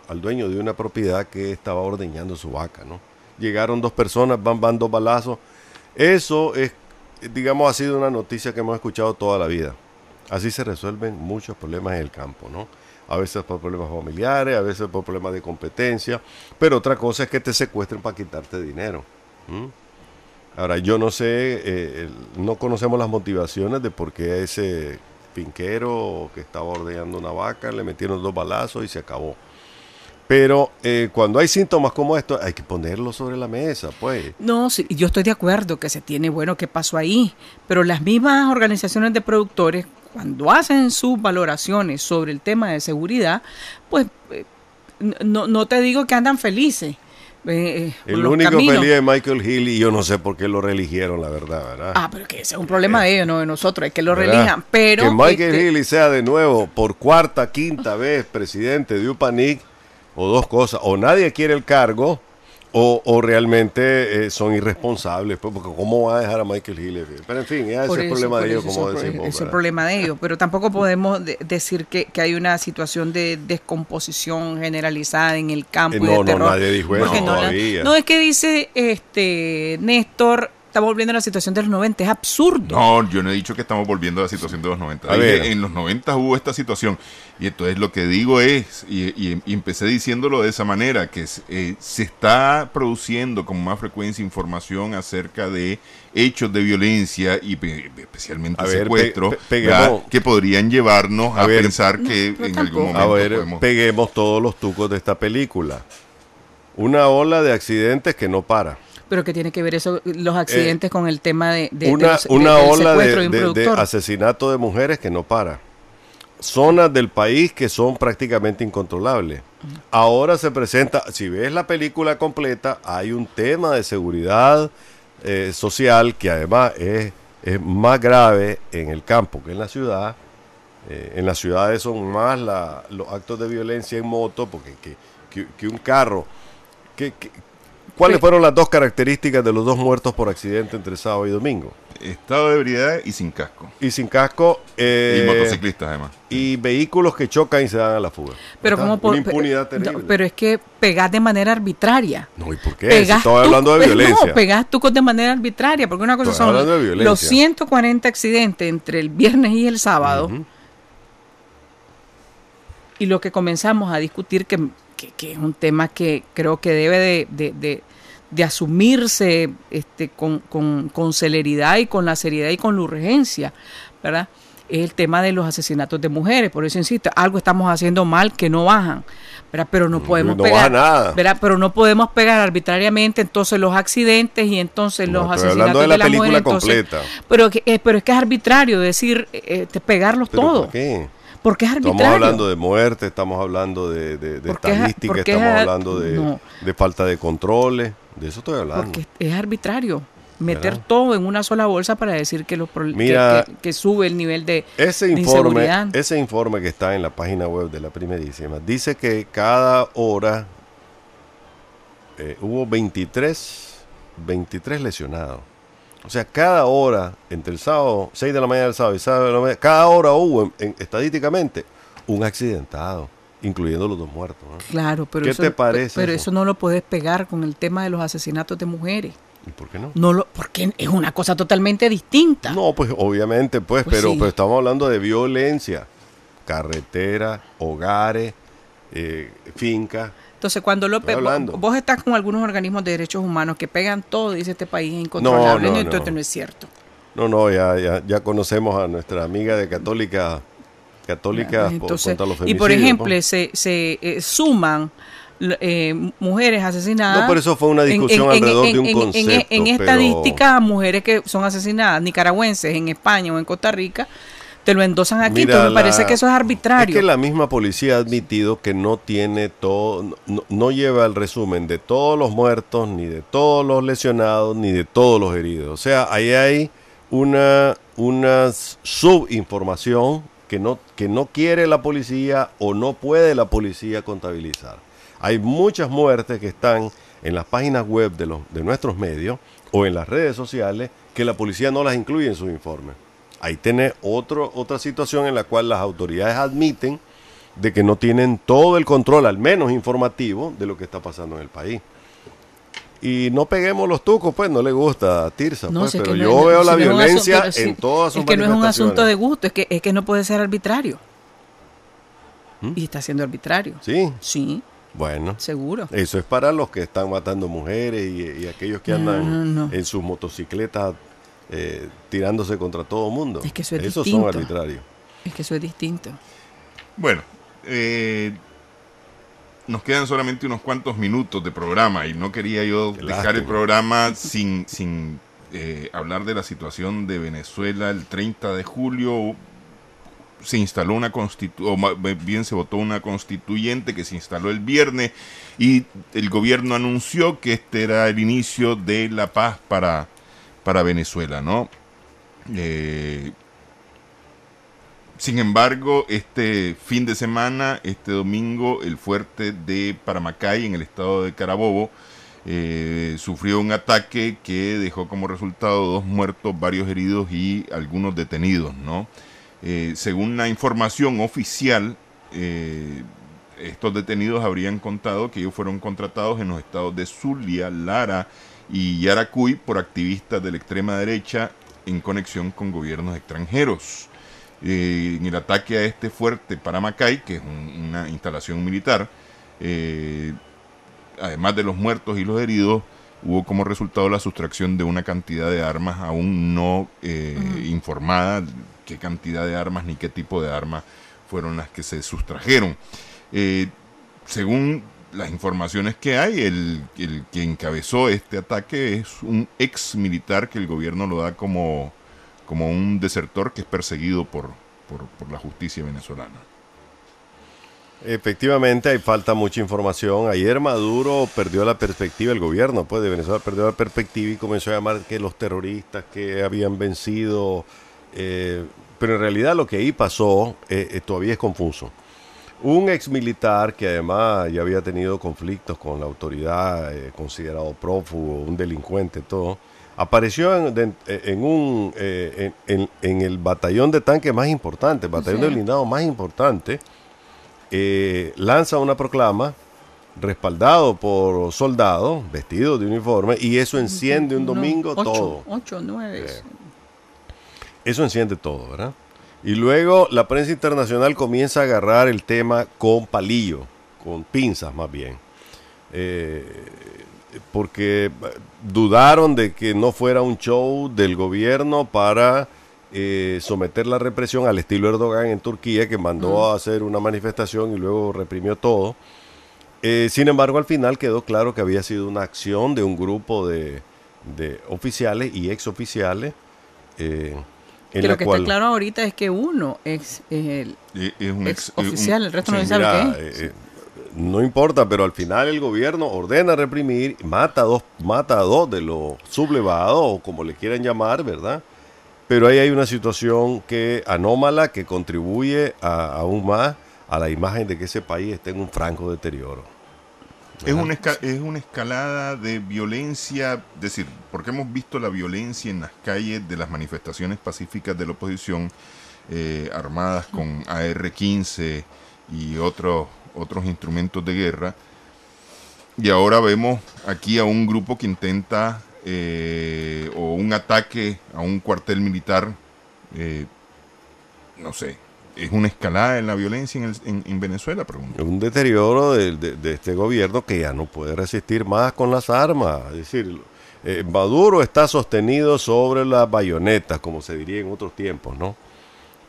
Speaker 5: al dueño de una propiedad que estaba ordeñando su vaca, ¿no? Llegaron 2 personas, van 2 balazos. Eso es, digamos, ha sido una noticia que hemos escuchado toda la vida. Así se resuelven muchos problemas en el campo, ¿no? A veces por problemas familiares, a veces por problemas de competencia, pero otra cosa es que te secuestren para quitarte dinero. Ahora, yo no sé, no conocemos las motivaciones de por qué a ese finquero que estaba ordeñando una vaca le metieron 2 balazos y se acabó. Pero cuando hay síntomas como estos, hay que ponerlos sobre la mesa, pues.
Speaker 4: No, sí, yo estoy de acuerdo que se tiene, qué pasó ahí, pero las mismas organizaciones de productores, cuando hacen sus valoraciones sobre el tema de seguridad, pues no te digo que andan felices.
Speaker 5: El único feliz es Michael Hill, y yo no sé por qué lo reeligieron, la verdad.
Speaker 4: Pero que ese es un problema de ellos, no de nosotros, es que lo relijan. Pero
Speaker 5: que Michael Hill sea de nuevo, por 4ª, 5ª vez, presidente de UPANIC, o 2 cosas, o nadie quiere el cargo, o realmente son irresponsables, pues, porque ¿cómo va a dejar a Michael Hill? Pero en fin, ese es el problema de ellos, como decimos.
Speaker 4: Es el problema de ellos, pero tampoco podemos decir que hay una situación de descomposición generalizada en el campo y de terror.
Speaker 5: No, nadie dijo eso todavía.
Speaker 4: No, es que dice Néstor, estamos volviendo a la situación de los 90, es absurdo.
Speaker 3: No, yo no he dicho que estamos volviendo a la situación de los 90. En los 90 hubo esta situación, y entonces lo que digo es, y empecé diciéndolo de esa manera, que se está produciendo con más frecuencia información acerca de hechos de violencia y especialmente secuestros, que podrían llevarnos a pensar que en algún momento
Speaker 5: peguemos todos los tucos de esta película. Una ola de accidentes que no para.
Speaker 4: Pero ¿qué tiene que ver eso, los accidentes con el tema de
Speaker 5: una ola
Speaker 4: secuestro de un productor?
Speaker 5: De asesinato de mujeres que no para. zonas del país que son prácticamente incontrolables. Ahora se presenta, si ves la película completa, hay un tema de seguridad social que además es más grave en el campo que en la ciudad. En las ciudades son más los actos de violencia en moto, porque que un carro. ¿Cuáles fueron las dos características de los dos muertos por accidente entre sábado y domingo?
Speaker 3: Estado de ebriedad y sin casco.
Speaker 5: Y sin casco.
Speaker 3: Y motociclistas, además.
Speaker 5: Y vehículos que chocan y se dan a la fuga.
Speaker 4: Pero como
Speaker 5: una impunidad terrible.
Speaker 4: No, pero es que pegás de manera arbitraria.
Speaker 5: No, ¿y por qué? Si estoy hablando de violencia.
Speaker 4: No, pegás tú de manera arbitraria, porque una cosa
Speaker 5: Estoy
Speaker 4: son
Speaker 5: hablando de violencia.
Speaker 4: los 140 accidentes entre el viernes y el sábado. Y lo que comenzamos a discutir, que es un tema que creo que debe de asumirse con celeridad y con la seriedad y con la urgencia, ¿verdad? Es el tema de los asesinatos de mujeres. Por eso insisto, algo estamos haciendo mal que no bajan, ¿verdad? Pero no podemos pegar
Speaker 5: nada,
Speaker 4: ¿verdad? Pero no podemos pegar arbitrariamente entonces los accidentes y entonces los asesinatos
Speaker 5: hablando de la película
Speaker 4: mujer, entonces,
Speaker 5: completa.
Speaker 4: pero es que es arbitrario decir pegarlos todos.
Speaker 5: ¿Por qué?
Speaker 4: Porque es arbitrario.
Speaker 5: Estamos hablando de muerte, estamos hablando de estadística, estamos hablando de falta de controles, de eso estoy hablando.
Speaker 4: Porque es arbitrario meter
Speaker 5: ¿verdad?
Speaker 4: Todo en una sola bolsa para decir que que sube el nivel de inseguridad.
Speaker 5: Ese informe que está en la página web de la Primerísima dice que cada hora hubo 23 lesionados. O sea, cada hora, entre el sábado, 6 de la mañana del sábado y sábado de la mañana, cada hora hubo, estadísticamente, un accidentado, incluyendo los 2 muertos, ¿no?
Speaker 4: Claro, pero
Speaker 5: ¿Qué te parece
Speaker 4: pero eso no lo puedes pegar con el tema de los asesinatos de mujeres.
Speaker 5: ¿Y por qué no?
Speaker 4: Porque es una cosa totalmente distinta.
Speaker 5: No, pues obviamente,
Speaker 4: Pues
Speaker 5: pero
Speaker 4: sí.
Speaker 5: estamos hablando de violencia, carretera, hogares, fincas.
Speaker 4: Entonces, cuando vos estás con algunos organismos de derechos humanos que pegan todo, dice este país es incontrolable, entonces no es cierto.
Speaker 5: No, ya conocemos a nuestra amiga de Católica
Speaker 4: Entonces,
Speaker 5: contra los femicidios.
Speaker 4: y por ejemplo, se suman mujeres asesinadas.
Speaker 5: No, por eso fue una discusión alrededor de un concepto.
Speaker 4: En estadística, mujeres que son asesinadas, nicaragüenses en España o en Costa Rica, te lo endosan aquí.
Speaker 5: Mira,
Speaker 4: entonces me parece que eso es arbitrario.
Speaker 5: Es que la misma policía ha admitido que no tiene todo, no lleva el resumen de todos los muertos, ni de todos los lesionados, ni de todos los heridos. O sea, ahí hay una subinformación que no quiere la policía o no puede la policía contabilizar. Hay muchas muertes que están en las páginas web de nuestros medios o en las redes sociales que la policía no las incluye en sus informes. Ahí tiene otra situación en la cual las autoridades admiten de que no tienen todo el control, al menos informativo, de lo que está pasando en el país. Y no peguemos los tucos, pues, no le gusta a Tirsa,
Speaker 4: No,
Speaker 5: pues,
Speaker 4: si
Speaker 5: pero
Speaker 4: no
Speaker 5: yo veo la
Speaker 4: si no
Speaker 5: violencia
Speaker 4: es un
Speaker 5: en todas sus
Speaker 4: Es que no es un
Speaker 5: manifestaciones.
Speaker 4: asunto de gusto, es que no puede ser arbitrario. Y está siendo arbitrario.
Speaker 5: ¿Sí?
Speaker 4: Sí,
Speaker 5: Bueno.
Speaker 4: seguro.
Speaker 5: Eso es para los que están matando mujeres y aquellos que andan
Speaker 4: No.
Speaker 5: en sus motocicletas tirándose contra todo el mundo.
Speaker 4: Es que eso es
Speaker 5: Esos
Speaker 4: distinto.
Speaker 5: son arbitrarios.
Speaker 4: Es que eso es distinto.
Speaker 3: Bueno, nos quedan solamente unos cuantos minutos de programa y no quería yo dejar el programa sin hablar de la situación de Venezuela. El 30 de julio se instaló una se votó una constituyente que se instaló el viernes y el gobierno anunció que este era el inicio de la paz para Venezuela, ¿no? Sin embargo, este fin de semana, este domingo, el fuerte de Paramacay, en el estado de Carabobo, sufrió un ataque que dejó como resultado 2 muertos, varios heridos y algunos detenidos, ¿no? Según la información oficial, estos detenidos habrían contado que ellos fueron contratados en los estados de Zulia, Lara y Yaracuy por activistas de la extrema derecha en conexión con gobiernos extranjeros. En el ataque a este fuerte Paramacay, que es una instalación militar, además de los muertos y los heridos, hubo como resultado la sustracción de una cantidad de armas aún no informada, qué cantidad de armas ni qué tipo de armas fueron las que se sustrajeron. Según las informaciones que hay, el que encabezó este ataque es un ex militar que el gobierno lo da como un desertor que es perseguido por por la justicia venezolana.
Speaker 5: Efectivamente, hay falta mucha información. Ayer Maduro perdió la perspectiva, el gobierno pues, de Venezuela perdió la perspectiva y comenzó a llamar que los terroristas que habían vencido, pero en realidad lo que ahí pasó todavía es confuso. Un ex militar que además ya había tenido conflictos con la autoridad, considerado prófugo, un delincuente, todo, apareció en el batallón de tanques más importante, el batallón de blindado más importante. Lanza una proclama respaldado por soldados vestidos de uniforme y eso enciende un domingo todo.
Speaker 4: 8, 9.
Speaker 5: Eso enciende todo, ¿verdad? Y luego la prensa internacional comienza a agarrar el tema con palillo, con pinzas más bien. Porque dudaron de que no fuera un show del gobierno para someter la represión al estilo Erdogan en Turquía, que mandó a hacer una manifestación y luego reprimió todo. Sin embargo, al final quedó claro que había sido una acción de un grupo de oficiales y exoficiales.
Speaker 4: Que lo que está claro ahorita es que uno es el ex oficial, el resto no se sabe qué es.
Speaker 5: No importa, pero al final el gobierno ordena reprimir, mata a dos de los sublevados, o como le quieran llamar, ¿verdad? Pero ahí hay una situación anómala que contribuye aún más a la imagen de que ese país está en un franco deterioro.
Speaker 3: Es una escalada de violencia, es decir, porque hemos visto la violencia en las calles de las manifestaciones pacíficas de la oposición, armadas con AR-15 y otros instrumentos de guerra, y ahora vemos aquí a un grupo que intenta, o un ataque a un cuartel militar, no sé. ¿Es una escalada en la violencia en Venezuela? Pregunto.
Speaker 5: Un deterioro de este gobierno que ya no puede resistir más con las armas. Es decir, Maduro está sostenido sobre las bayonetas, como se diría en otros tiempos, ¿no?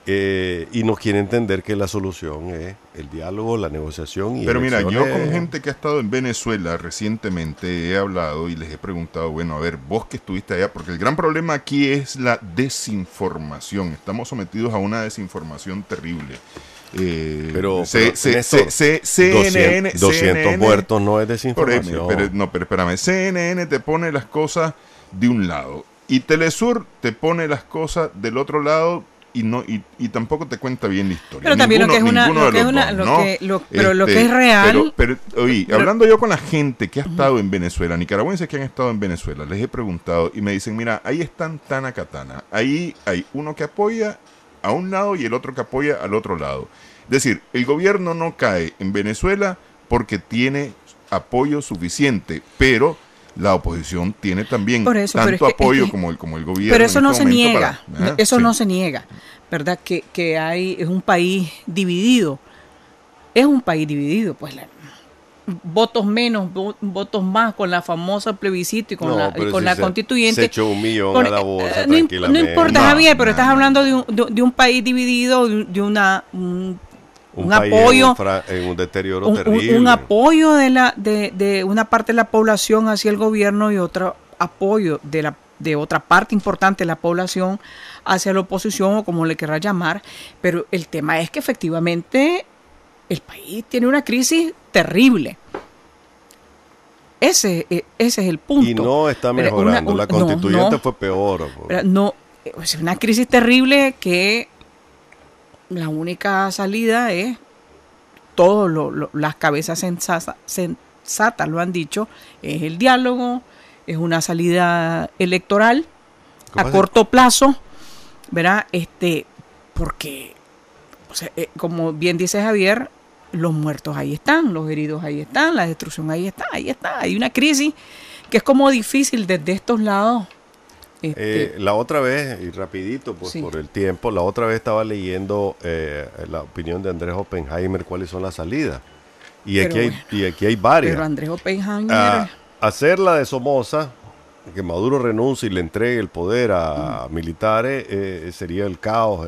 Speaker 5: Y no quiere entender que la solución es el diálogo, la negociación y
Speaker 3: pero mira,
Speaker 5: elecciones.
Speaker 3: yo con gente que ha estado en Venezuela recientemente he hablado y les he preguntado, bueno, a ver, vos que estuviste allá, porque el gran problema aquí es la desinformación. Estamos sometidos a una desinformación terrible.
Speaker 5: Pero
Speaker 3: CNN
Speaker 5: 200 muertos no es desinformación.
Speaker 3: Pero espérame, CNN te pone las cosas de un lado y Telesur te pone las cosas del otro lado. Y tampoco te cuenta bien la historia.
Speaker 4: Pero también lo que es real.
Speaker 3: Pero hablando yo con la gente que ha estado en Venezuela, nicaragüenses que han estado en Venezuela, les he preguntado y me dicen, mira, ahí están Tana Katana. Ahí hay uno que apoya a un lado y el otro que apoya al otro lado. Es decir, el gobierno no cae en Venezuela porque tiene apoyo suficiente, pero la oposición tiene también tanto apoyo como el gobierno.
Speaker 4: Pero eso no se niega, no se niega, ¿verdad? Que es un país dividido. Es un país dividido, pues votos menos, votos más con la famosa plebiscito y con la constituyente.
Speaker 5: Se echó 1 millón a la bolsa tranquilamente.
Speaker 4: No importa, Javier, pero estás hablando de un país dividido, de un apoyo
Speaker 5: en un deterioro terrible.
Speaker 4: Un apoyo de una parte de la población hacia el gobierno y otro apoyo de otra parte importante de la población hacia la oposición, o como le querrá llamar. Pero el tema es que efectivamente el país tiene una crisis terrible. Ese es el punto.
Speaker 5: Y no está mejorando. La constituyente fue peor.
Speaker 4: Es una crisis terrible que la única salida es, las cabezas sensatas lo han dicho, es el diálogo, es una salida electoral a corto plazo, ¿verdad? Porque, como bien dice Javier, los muertos ahí están, los heridos ahí están, la destrucción ahí está. Hay una crisis que es como difícil desde estos lados.
Speaker 5: La otra vez, y rapidito por el tiempo, la otra vez estaba leyendo la opinión de Andrés Oppenheimer, cuáles son las salidas. Y aquí hay varias.
Speaker 4: Pero Andrés Oppenheimer...
Speaker 5: hacer la de Somoza, que Maduro renuncie y le entregue el poder a militares, sería el caos,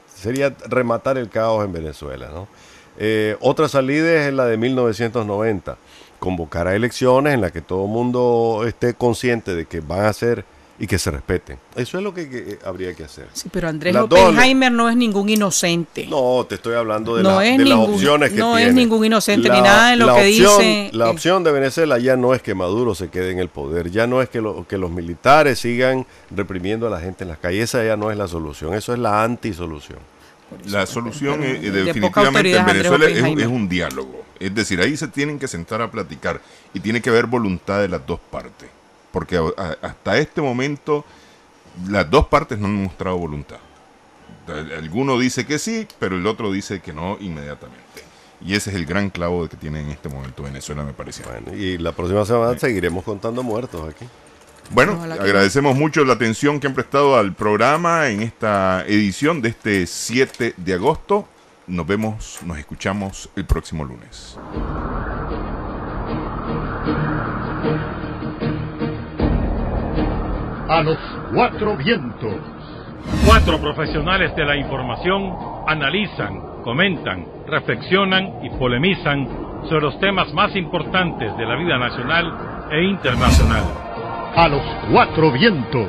Speaker 5: sería rematar el caos en Venezuela, ¿no? Otra salida es la de 1990, convocar a elecciones en las que todo el mundo esté consciente de que van a ser y que se respeten. Eso es lo que habría que hacer.
Speaker 4: Sí, pero Andrés
Speaker 5: Las
Speaker 4: Oppenheimer no es ningún inocente.
Speaker 5: No, te estoy hablando de,
Speaker 4: No
Speaker 5: de
Speaker 4: es
Speaker 5: las
Speaker 4: ningún-
Speaker 5: opciones que
Speaker 4: no
Speaker 5: tiene.
Speaker 4: es ningún inocente, ni nada de lo que dice.
Speaker 5: La opción de Venezuela ya no es que Maduro se quede en el poder, ya no es que los militares sigan reprimiendo a la gente en las calles. Esa ya no es la solución, eso es la antisolución.
Speaker 3: La solución
Speaker 4: Pero de
Speaker 3: definitivamente
Speaker 4: poca autoridad,
Speaker 3: en Venezuela
Speaker 4: Andrés
Speaker 3: es
Speaker 4: Oppenheimer.
Speaker 3: un diálogo. Es decir, ahí se tienen que sentar a platicar y tiene que haber voluntad de las dos partes. Porque hasta este momento las dos partes no han mostrado voluntad. Alguno dice que sí, pero el otro dice que no inmediatamente. Y ese es el gran clavo que tiene en este momento Venezuela, me parece.
Speaker 5: Bueno, y la próxima semana seguiremos contando muertos aquí.
Speaker 3: Bueno,
Speaker 4: Ojalá que
Speaker 3: agradecemos mucho la atención que han prestado al programa en esta edición de este 7 de agosto. Nos vemos, nos escuchamos el próximo lunes.
Speaker 1: A los cuatro vientos.
Speaker 2: 4 profesionales de la información analizan, comentan, reflexionan y polemizan sobre los temas más importantes de la vida nacional e internacional.
Speaker 1: A los cuatro vientos.